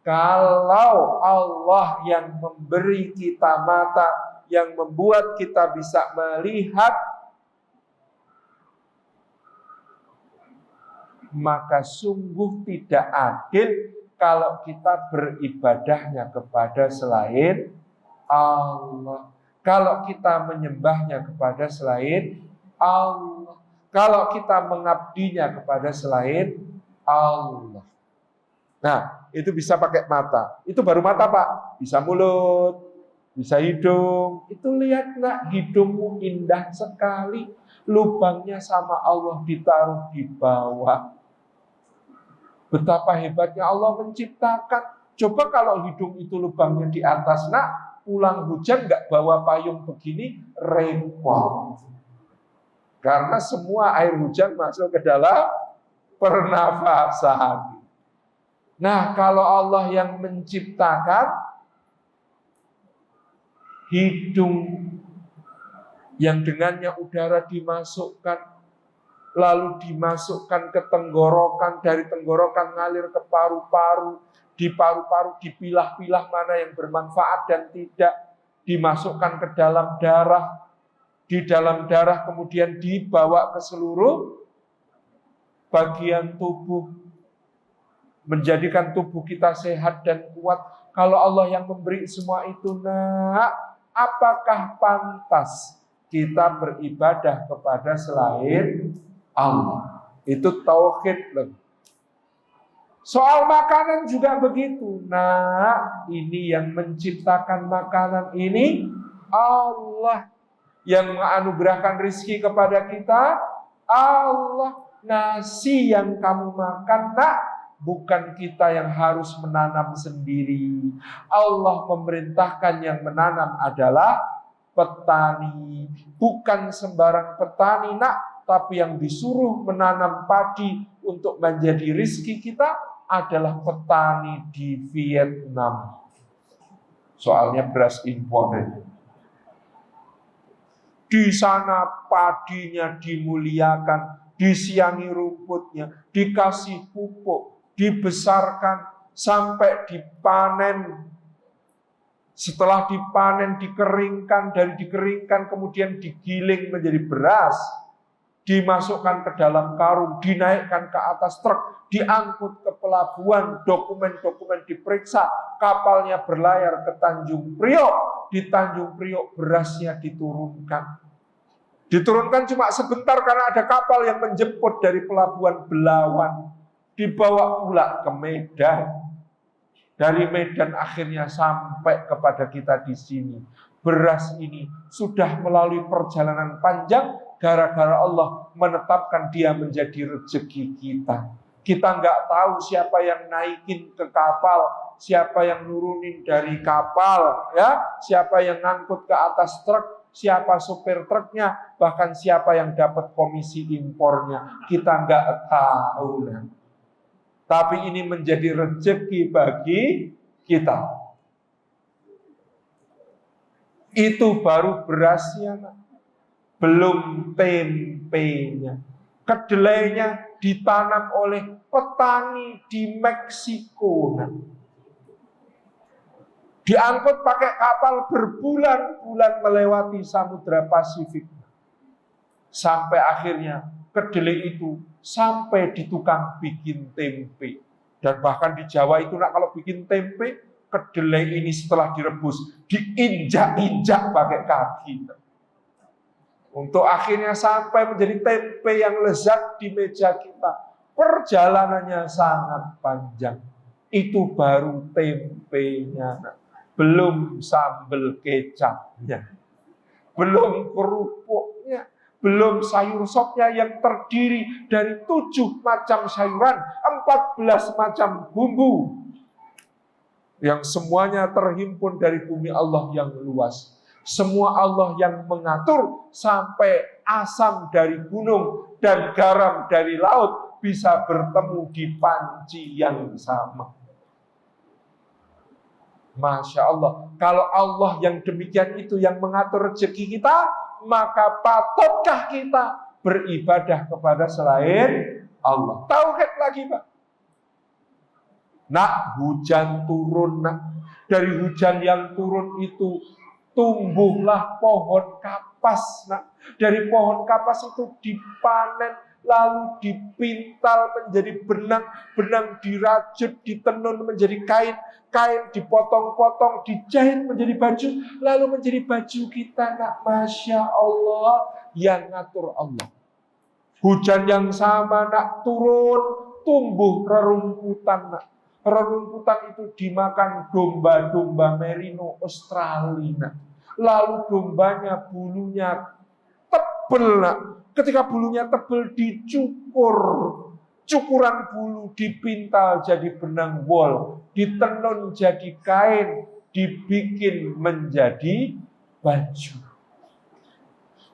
Kalau Allah yang memberi kita mata, yang membuat kita bisa melihat, maka sungguh tidak adil kalau kita beribadahnya kepada selain Allah. kalau kita menyembahnya kepada selain Allah, kalau kita mengabdinya kepada selain Allah. Nah, itu bisa pakai mata. Itu baru mata, Pak. Bisa mulut, bisa hidung. Itu lihat nggak, hidungmu indah sekali. Lubangnya sama Allah ditaruh di bawah. Betapa hebatnya Allah menciptakan. Coba kalau hidung itu lubangnya di atas, nak, pulang hujan nggak bawa payung begini, repot. Karena semua air hujan masuk ke dalam pernafasan. Nah, kalau Allah yang menciptakan hidung yang dengannya udara dimasukkan, lalu dimasukkan ke tenggorokan, dari tenggorokan ngalir ke paru-paru, di paru-paru dipilah-pilah mana yang bermanfaat dan tidak, dimasukkan ke dalam darah, di dalam darah kemudian dibawa ke seluruh bagian tubuh, menjadikan tubuh kita sehat dan kuat. Kalau Allah yang memberi semua itu, nak, apakah pantas kita beribadah kepada selain Allah? Itu tauhid loh. Soal makanan juga begitu. Nah, ini yang menciptakan makanan ini Allah, yang menganugerahkan rezeki kepada kita Allah. Nasi yang kamu makan, nak, bukan kita yang harus menanam sendiri. Allah memerintahkan yang menanam adalah petani. Bukan sembarang petani, nak, tapi yang disuruh menanam padi untuk menjadi rezeki kita adalah petani di Vietnam. Soalnya beras impor. Di sana padinya dimuliakan, disiangi rumputnya, dikasih pupuk, dibesarkan sampai dipanen. Setelah dipanen, dikeringkan, dari dikeringkan kemudian digiling menjadi beras, dimasukkan ke dalam karung, dinaikkan ke atas truk, diangkut ke pelabuhan, dokumen-dokumen diperiksa, kapalnya berlayar ke Tanjung Priok. Di Tanjung Priok berasnya diturunkan. Diturunkan cuma sebentar karena ada kapal yang menjemput dari pelabuhan Belawan. Dibawa pula ke Medan. Dari Medan akhirnya sampai kepada kita di sini. Beras ini sudah melalui perjalanan panjang gara-gara Allah menetapkan dia menjadi rezeki kita. Kita nggak tahu siapa yang naikin ke kapal, siapa yang nurunin dari kapal, ya, siapa yang ngangkut ke atas truk, siapa supir truknya, bahkan siapa yang dapat komisi impornya. Kita nggak tahu. Tapi ini menjadi rezeki bagi kita. Itu baru berasnya, belum tempenya. Kedelainya ditanam oleh petani di Meksiko. Diangkut pakai kapal berbulan-bulan melewati Samudra Pasifik. Sampai akhirnya kedelai itu sampai di tukang bikin tempe. Dan bahkan di Jawa itu, nak, kalau bikin tempe, kedelai ini setelah direbus, diinjak-injak pakai kaki. Untuk akhirnya sampai menjadi tempe yang lezat di meja kita. Perjalanannya sangat panjang. Itu baru tempenya. Belum sambal kecapnya. Belum kerupuknya. Belum sayur sopnya yang terdiri dari 7 macam sayuran, 14 macam bumbu. Yang semuanya terhimpun dari bumi Allah yang luas. Semua Allah yang mengatur sampai asam dari gunung dan garam dari laut bisa bertemu di panci yang sama. Masya Allah. Kalau Allah yang demikian itu yang mengatur rezeki kita, maka patutkah kita beribadah kepada selain Allah? Tauhid lagi, Pak. Nak, hujan turun, nak. Dari hujan yang turun itu tumbuhlah pohon kapas, nak. Dari pohon kapas itu dipanen, lalu dipintal menjadi benang, benang dirajut, ditenun menjadi kain, kain dipotong-potong, dijahit menjadi baju, lalu menjadi baju kita, nak. Masya Allah, yang ngatur Allah. Hujan yang sama, nak, turun, tumbuh rerumputan, nak. Rerumputan itu dimakan domba-domba merino Australia, nak. Lalu dombanya bulunya tebel, nak. Ketika bulunya tebel dicukur, cukuran bulu dipintal jadi benang wol, ditenun jadi kain, dibikin menjadi baju.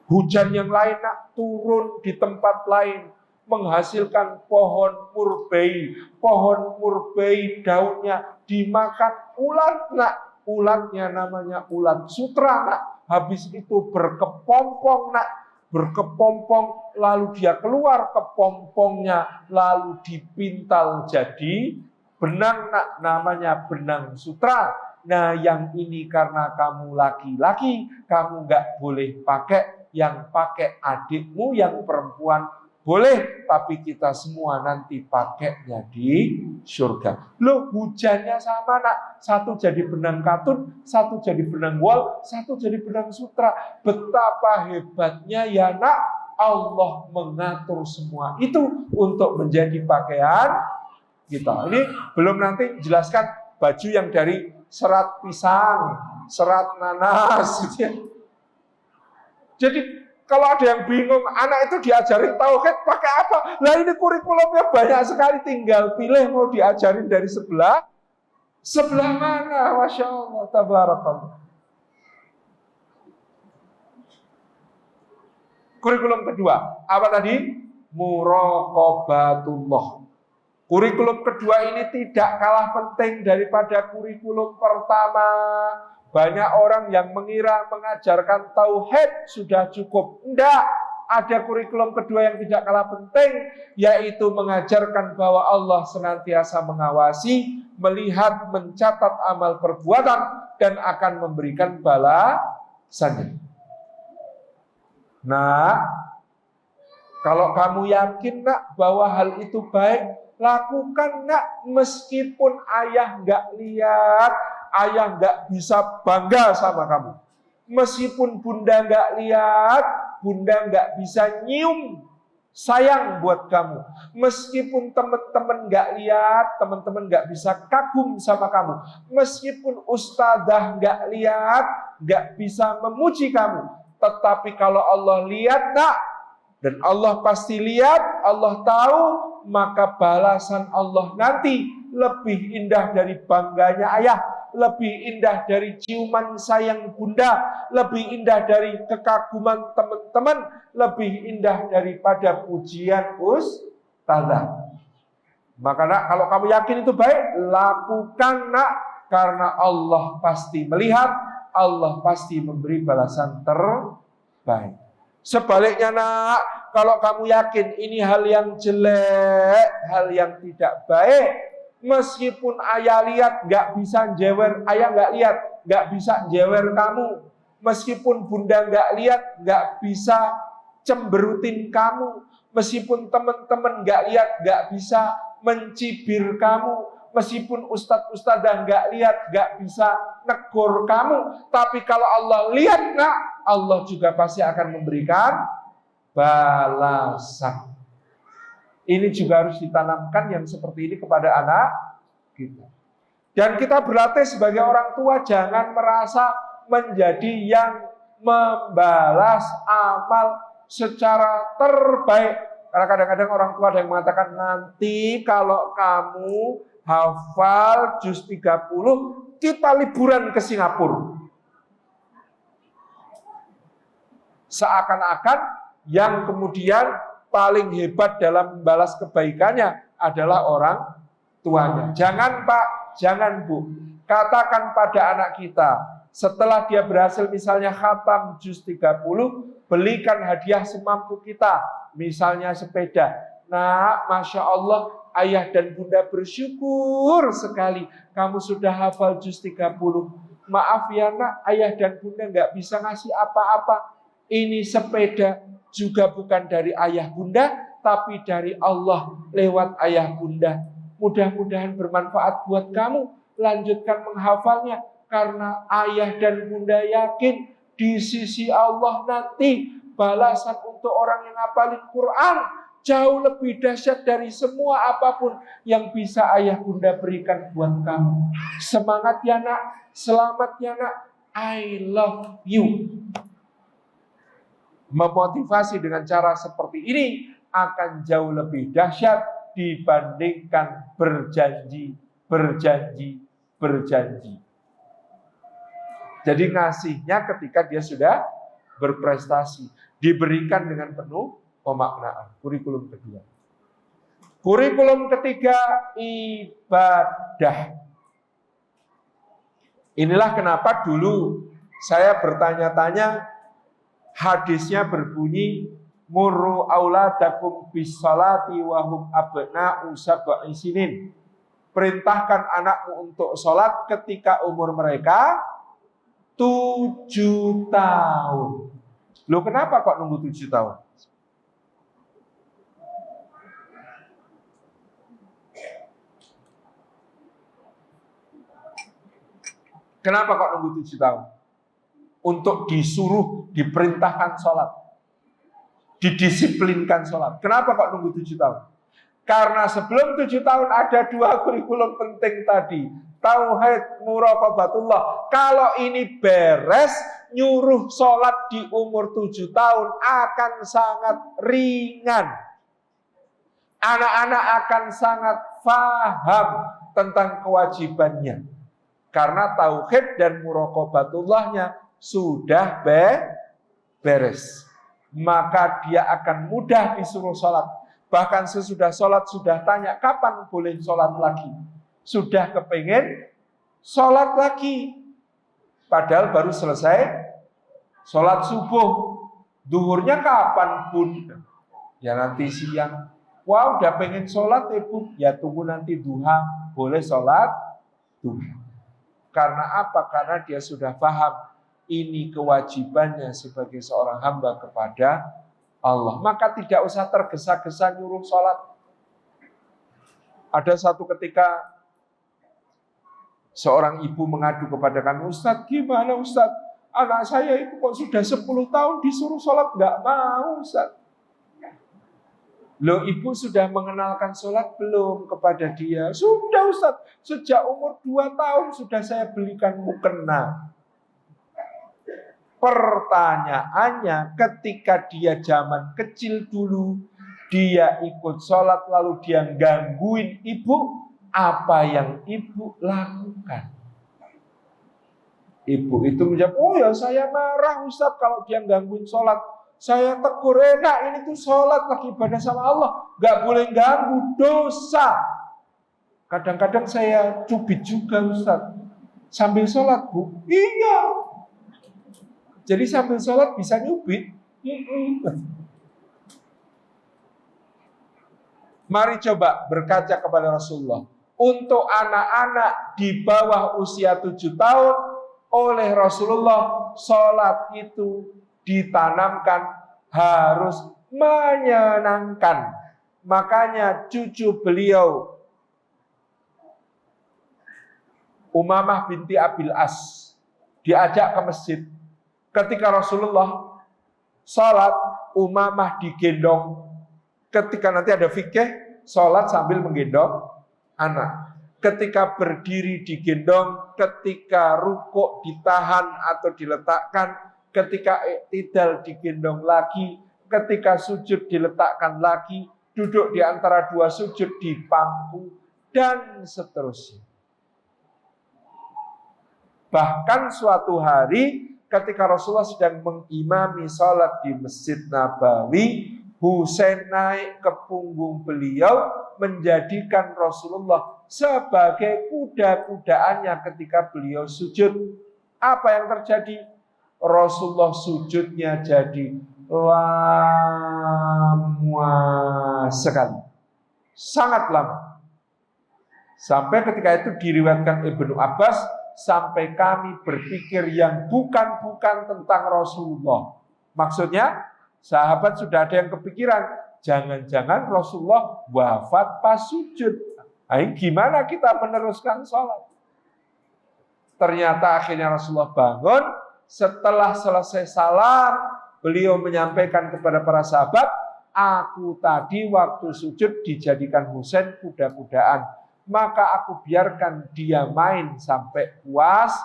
Hujan yang lain, nak, turun di tempat lain, menghasilkan pohon murbei. Pohon murbei daunnya dimakan ulat, nak. Ulatnya namanya ulat sutra, nak. Habis itu berkepompong, nak. Berkepompong, lalu dia keluar kepompongnya, lalu dipintal jadi benang, nak. Namanya benang sutra. Nah, yang ini karena kamu laki-laki, kamu nggak boleh pakai. Yang pakai adikmu yang perempuan boleh, tapi kita semua nanti pakainya di surga. Loh, hujannya sama, nak. Satu jadi benang katun, satu jadi benang wol, satu jadi benang sutra. Betapa hebatnya ya, nak. Allah mengatur semua itu untuk menjadi pakaian kita. Ini belum nanti jelaskan baju yang dari serat pisang, serat nanas, gitu ya. Jadi kalau ada yang bingung, anak itu diajarin tauhid pakai apa? Lah ini kurikulumnya banyak sekali, tinggal pilih mau diajarin dari sebelah mana, Masya Allah, tabarakallah. Kurikulum kedua, apa tadi? Muraqabatullah. Kurikulum kedua ini tidak kalah penting daripada kurikulum pertama. Banyak orang yang mengira mengajarkan tauhid sudah cukup. Tidak, ada kurikulum kedua yang tidak kalah penting, yaitu mengajarkan bahwa Allah senantiasa mengawasi, melihat, mencatat amal perbuatan, dan akan memberikan balasannya. Nah, kalau kamu yakin, nak, bahwa hal itu baik, lakukan, nak, meskipun ayah nggak lihat, ayah nggak bisa bangga sama kamu. Meskipun bunda nggak lihat, bunda nggak bisa nyium sayang buat kamu. Meskipun teman-teman nggak lihat, teman-teman nggak bisa kagum sama kamu. Meskipun ustadzah nggak lihat, nggak bisa memuji kamu. Tetapi kalau Allah lihat, nak, dan Allah pasti lihat, Allah tahu, maka balasan Allah nanti lebih indah dari bangganya ayah, lebih indah dari ciuman sayang bunda, lebih indah dari kekaguman teman-teman, lebih indah daripada pujian ustadzah. Maka, nak, kalau kamu yakin itu baik, lakukan, nak, karena Allah pasti melihat, Allah pasti memberi balasan terbaik. Sebaliknya, nak, kalau kamu yakin ini hal yang jelek, hal yang tidak baik, meskipun ayah lihat nggak bisa jewer, ayah nggak lihat nggak bisa jewer kamu, meskipun bunda nggak lihat nggak bisa cemberutin kamu, meskipun teman-teman nggak lihat nggak bisa mencibir kamu, meskipun ustadz-ustadzah nggak lihat nggak bisa negur kamu, tapi kalau Allah lihat, nak, Allah juga pasti akan memberikan balasan. Ini juga harus ditanamkan yang seperti ini kepada anak kita. Dan kita berlatih sebagai orang tua, jangan merasa menjadi yang membalas amal secara terbaik. Karena kadang-kadang orang tua ada yang mengatakan, nanti kalau kamu hafal juz 30, kita liburan ke Singapura. Seakan-akan yang kemudian paling hebat dalam membalas kebaikannya adalah orang tuanya. Jangan, Pak, jangan, Bu. Katakan pada anak kita, setelah dia berhasil misalnya khatam juz 30, belikan hadiah semampu kita. Misalnya sepeda. Nah, Masya Allah, ayah dan bunda bersyukur sekali kamu sudah hafal juz 30. Maaf ya, nak, ayah dan bunda nggak bisa ngasih apa-apa. Ini sepeda juga bukan dari ayah bunda, tapi dari Allah lewat ayah bunda. Mudah-mudahan bermanfaat buat kamu. Lanjutkan menghafalnya, karena ayah dan bunda yakin di sisi Allah nanti balasan untuk orang yang ngapalin Quran jauh lebih dahsyat dari semua apapun yang bisa ayah bunda berikan buat kamu. Semangat ya nak, selamat ya nak, I love you. Memotivasi dengan cara seperti ini akan jauh lebih dahsyat dibandingkan berjanji. Jadi ngasihnya ketika dia sudah berprestasi, diberikan dengan penuh pemaknaan. Kurikulum kedua. Kurikulum ketiga, ibadah. Inilah kenapa dulu saya bertanya-tanya, hadisnya berbunyi, murru auladakum bis-sholati wa hum abna'u sab'i sinin. Perintahkan anakmu untuk sholat ketika umur mereka 7 tahun. Loh, kenapa kok nunggu 7 tahun? Kenapa kok nunggu 7 tahun? Untuk disuruh, diperintahkan sholat, didisiplinkan sholat. Kenapa kok nunggu 7 tahun? Karena sebelum 7 tahun ada 2 kurikulum penting tadi. Tauhid, muraqabatullah. Kalau ini beres, nyuruh sholat di umur 7 tahun akan sangat ringan. Anak-anak akan sangat paham tentang kewajibannya. Karena tauhid dan muraqabatullahnya sudah beres. Maka dia akan mudah disuruh sholat. Bahkan sesudah sholat sudah tanya, kapan boleh sholat lagi? Sudah kepengen sholat lagi. Padahal baru selesai sholat subuh. Duhurnya kapan pun. Ya nanti siang. Wah, udah pengen sholat pun. Ya tunggu nanti duha. Boleh sholat duha. Karena apa? Karena dia sudah paham. Ini kewajibannya sebagai seorang hamba kepada Allah. Maka tidak usah tergesa-gesa nyuruh sholat. Ada satu ketika seorang ibu mengadu kepada kami, Ustadz, gimana Ustadz? Anak saya itu kok sudah 10 tahun disuruh sholat, nggak mau Ustadz. Loh, ibu sudah mengenalkan sholat belum kepada dia? Sudah Ustadz, sejak umur 2 tahun sudah saya belikan mukena. Pertanyaannya, ketika dia zaman kecil dulu, dia ikut sholat lalu dia gangguin ibu, apa yang ibu lakukan? Ibu itu menjawab, oh ya saya marah Ustadz kalau dia gangguin sholat. Saya tegur, enak ini tuh sholat lagi ibadah sama Allah, gak boleh ganggu, dosa. Kadang-kadang saya cubit juga Ustadz, sambil sholat Bu. Iya. Jadi sambil sholat bisa nyubit. Mari coba berkaca kepada Rasulullah. Untuk anak-anak di bawah usia 7 tahun, oleh Rasulullah, sholat itu ditanamkan harus menyenangkan. Makanya cucu beliau, Umamah binti Abil As, diajak ke masjid. Ketika Rasulullah sholat, Umamah digendong. Ketika nanti ada fikih, sholat sambil menggendong anak. Ketika berdiri digendong, ketika rukuk ditahan atau diletakkan, ketika iktidal digendong lagi, ketika sujud diletakkan lagi, duduk di antara 2 sujud dipangku, dan seterusnya. Bahkan suatu hari ketika Rasulullah sedang mengimami sholat di Masjid Nabawi, Husain naik ke punggung beliau, menjadikan Rasulullah sebagai kuda-kudaannya ketika beliau sujud. Apa yang terjadi? Rasulullah sujudnya jadi lama sekali, sangat lama. Sampai ketika itu diriwayatkan Ibnu Abbas, sampai kami berpikir yang bukan-bukan tentang Rasulullah. Maksudnya, sahabat sudah ada yang kepikiran, jangan-jangan Rasulullah wafat pas sujud. Nah, gimana kita meneruskan sholat? Ternyata akhirnya Rasulullah bangun, setelah selesai salam, beliau menyampaikan kepada para sahabat, aku tadi waktu sujud dijadikan Husain kuda-kudaan, maka aku biarkan dia main sampai puas,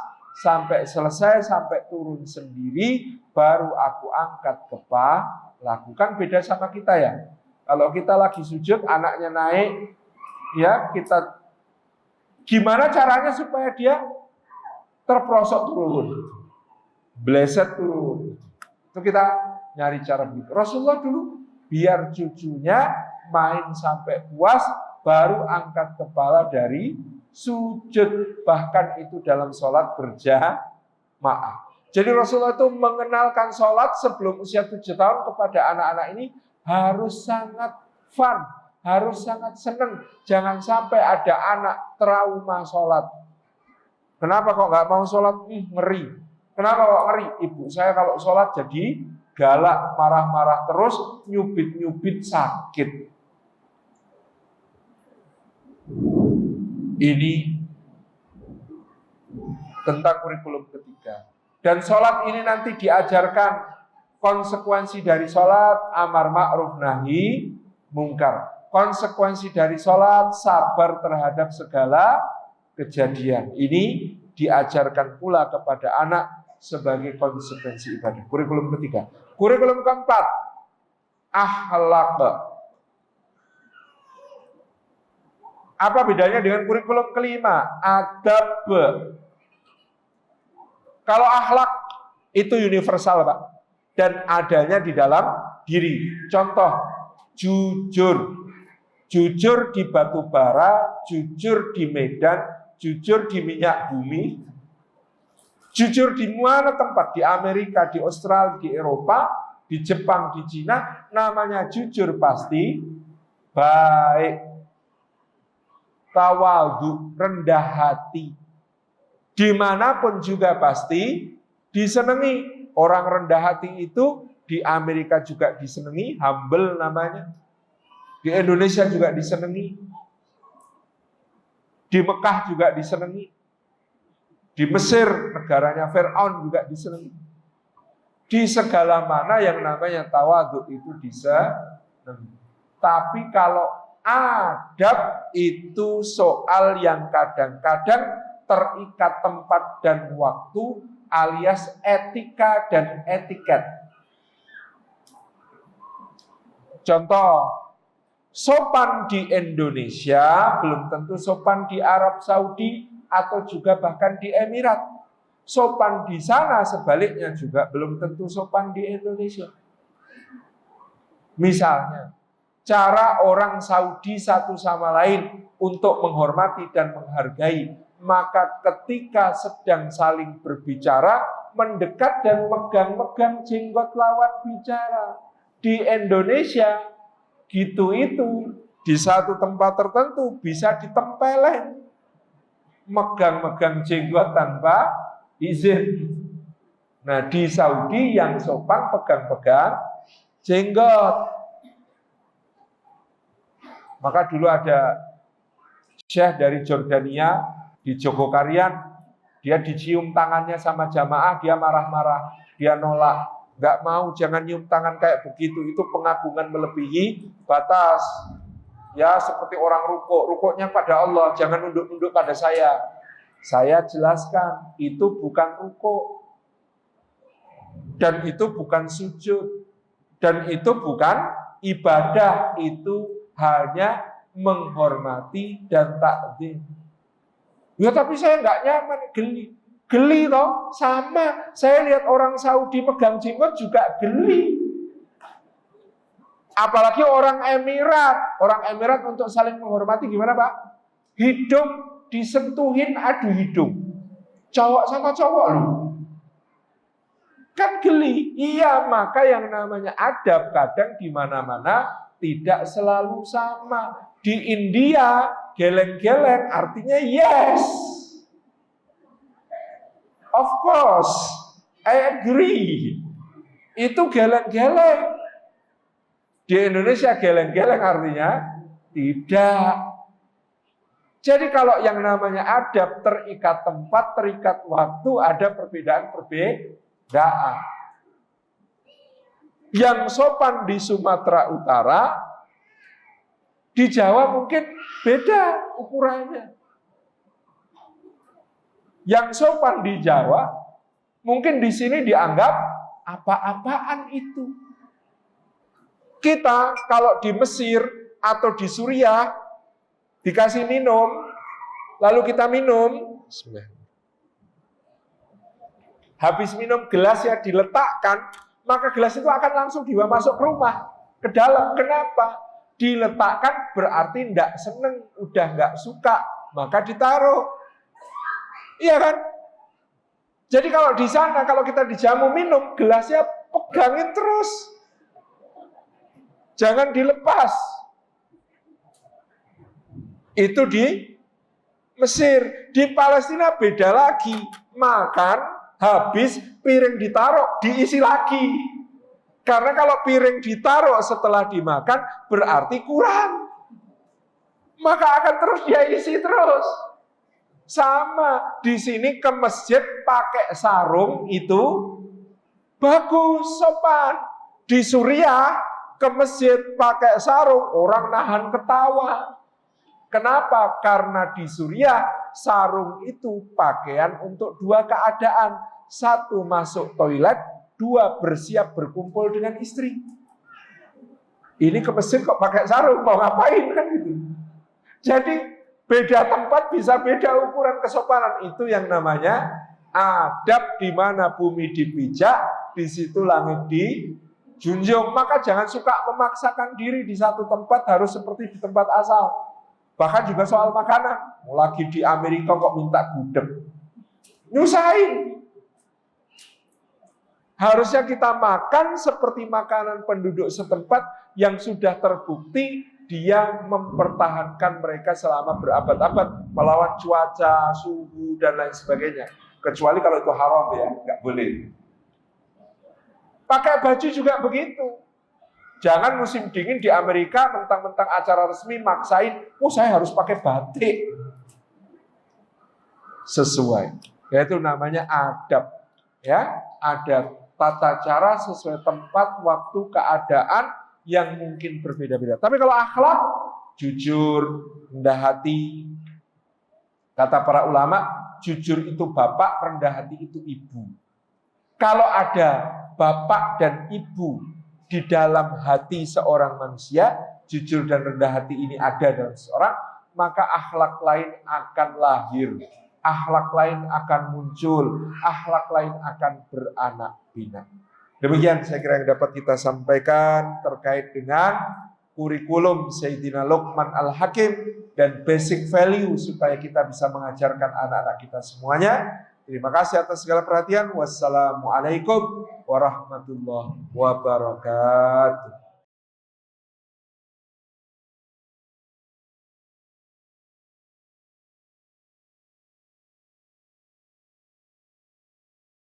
sampai selesai, sampai turun sendiri, baru aku angkat kepala. Lakukan beda sama kita ya. Kalau kita lagi sujud, anaknya naik, ya kita gimana caranya supaya dia terprosok turun, bleset turun. Itu kita nyari cara begitu. Rasulullah dulu biar cucunya main sampai puas, baru angkat kepala dari sujud. Bahkan itu dalam sholat berjamaah. Jadi Rasulullah itu mengenalkan sholat sebelum usia 7 tahun kepada anak-anak ini harus sangat fun, harus sangat senang. Jangan sampai ada anak trauma sholat. Kenapa kok nggak mau sholat? Ngeri. Kenapa kok ngeri? Ibu saya kalau sholat jadi galak, marah-marah terus, nyubit-nyubit sakit. Ini tentang kurikulum ketiga. Dan sholat ini nanti diajarkan konsekuensi dari sholat, amar ma'ruf nahi mungkar. Konsekuensi dari sholat, sabar terhadap segala kejadian. Ini diajarkan pula kepada anak sebagai konsekuensi ibadah. Kurikulum ketiga. Kurikulum keempat, akhlak. Apa bedanya dengan kurikulum kelima? Adab. Kalau akhlak itu universal, Pak, dan adanya di dalam diri. Contoh, jujur. Jujur di batu bara, jujur di Medan, jujur di minyak bumi, jujur di mana tempat, di Amerika, di Australia, di Eropa, di Jepang, di Cina, namanya jujur pasti baik. Tawadhu, rendah hati. Dimanapun juga pasti disenangi. Orang rendah hati itu di Amerika juga disenangi, humble namanya. Di Indonesia juga disenangi. Di Mekah juga disenangi. Di Mesir, negaranya Fir'aun juga disenangi. Di segala mana yang namanya tawadhu itu disenangi. Tapi kalau adab itu soal yang kadang-kadang terikat tempat dan waktu, alias etika dan etiket. Contoh, sopan di Indonesia belum tentu sopan di Arab Saudi atau juga bahkan di Emirat. Sopan di sana sebaliknya juga belum tentu sopan di Indonesia. Misalnya, cara orang Saudi satu sama lain untuk menghormati dan menghargai, maka ketika sedang saling berbicara, mendekat dan megang-megang jenggot lawan bicara. Di Indonesia, gitu itu di satu tempat tertentu bisa ditempeleng, megang-megang jenggot tanpa izin. Nah, di Saudi yang sopan pegang-pegang jenggot. Maka dulu ada syekh dari Jordania di Jogokarian, dia dicium tangannya sama jamaah, dia marah-marah, dia nolak, nggak mau, jangan nyium tangan kayak begitu, itu pengagungan melebihi batas. Ya seperti orang rukuknya pada Allah, jangan nunduk-nunduk pada saya. Saya jelaskan, itu bukan rukuk, dan itu bukan sujud, dan itu bukan ibadah, itu hanya menghormati dan takzim. Ya tapi saya nggak nyaman, geli toh, sama. Saya lihat orang Saudi pegang jenggot juga geli. Apalagi orang Emirat untuk saling menghormati gimana Pak? Hidung disentuhin, adu hidung. Cowok sama cowok loh. Kan geli. Iya, maka yang namanya adab kadang di mana-mana tidak selalu sama. Di India, geleng-geleng artinya yes. Of course, I agree. Itu geleng-geleng. Di Indonesia geleng-geleng artinya tidak. Jadi kalau yang namanya adab terikat tempat, terikat waktu, ada perbedaan. Yang sopan di Sumatera Utara, di Jawa mungkin beda ukurannya. Yang sopan di Jawa, mungkin di sini dianggap apa-apaan itu. Kita kalau di Mesir atau di Suriah, dikasih minum, lalu kita minum, habis minum gelasnya diletakkan, maka gelas itu akan langsung dibawa masuk ke rumah, ke dalam. Kenapa? Diletakkan berarti tidak seneng, udah nggak suka, maka ditaruh. Iya kan? Jadi kalau di sana, kalau kita dijamu minum, gelasnya pegangin terus. Jangan dilepas. Itu di Mesir. Di Palestina beda lagi. Makan, habis, piring ditaruh, diisi lagi. Karena kalau piring ditaruh setelah dimakan, berarti kurang. Maka akan terus dia isi terus. Sama, di sini ke masjid pakai sarung itu bagus, sopan. Di Suriah, ke masjid pakai sarung, orang nahan ketawa. Kenapa? Karena di Suriah sarung itu pakaian untuk dua keadaan. Satu, masuk toilet. Dua, bersiap berkumpul dengan istri. Ini ke masjid kok pakai sarung, mau ngapain kan gitu. Jadi beda tempat bisa beda ukuran kesopanan. Itu yang namanya adab, di mana bumi dipijak, di situ langit dijunjung. Maka jangan suka memaksakan diri di satu tempat harus seperti di tempat asal. Bahkan juga soal makanan. Lagi di Amerika kok minta gudeg. Nyusahin. Harusnya kita makan seperti makanan penduduk setempat yang sudah terbukti dia mempertahankan mereka selama berabad-abad melawan cuaca, suhu, dan lain sebagainya. Kecuali kalau itu haram ya, nggak boleh. Pakai baju juga begitu. Jangan musim dingin di Amerika mentang-mentang acara resmi maksain, saya harus pakai batik. Sesuai. Yaitu namanya adab. Ya, adab. Tata cara sesuai tempat, waktu, keadaan yang mungkin berbeda-beda. Tapi kalau akhlak, jujur, rendah hati. Kata para ulama, jujur itu bapak, rendah hati itu ibu. Kalau ada bapak dan ibu di dalam hati seorang manusia, jujur dan rendah hati ini ada dalam seseorang, maka akhlak lain akan lahir, akhlak lain akan muncul, akhlak lain akan beranak pinak. Demikian saya kira yang dapat kita sampaikan terkait dengan kurikulum Sayyidina Luqman Al-Hakim dan basic value supaya kita bisa mengajarkan anak-anak kita semuanya. Terima kasih atas segala perhatian. Wassalamualaikum warahmatullahi wabarakatuh.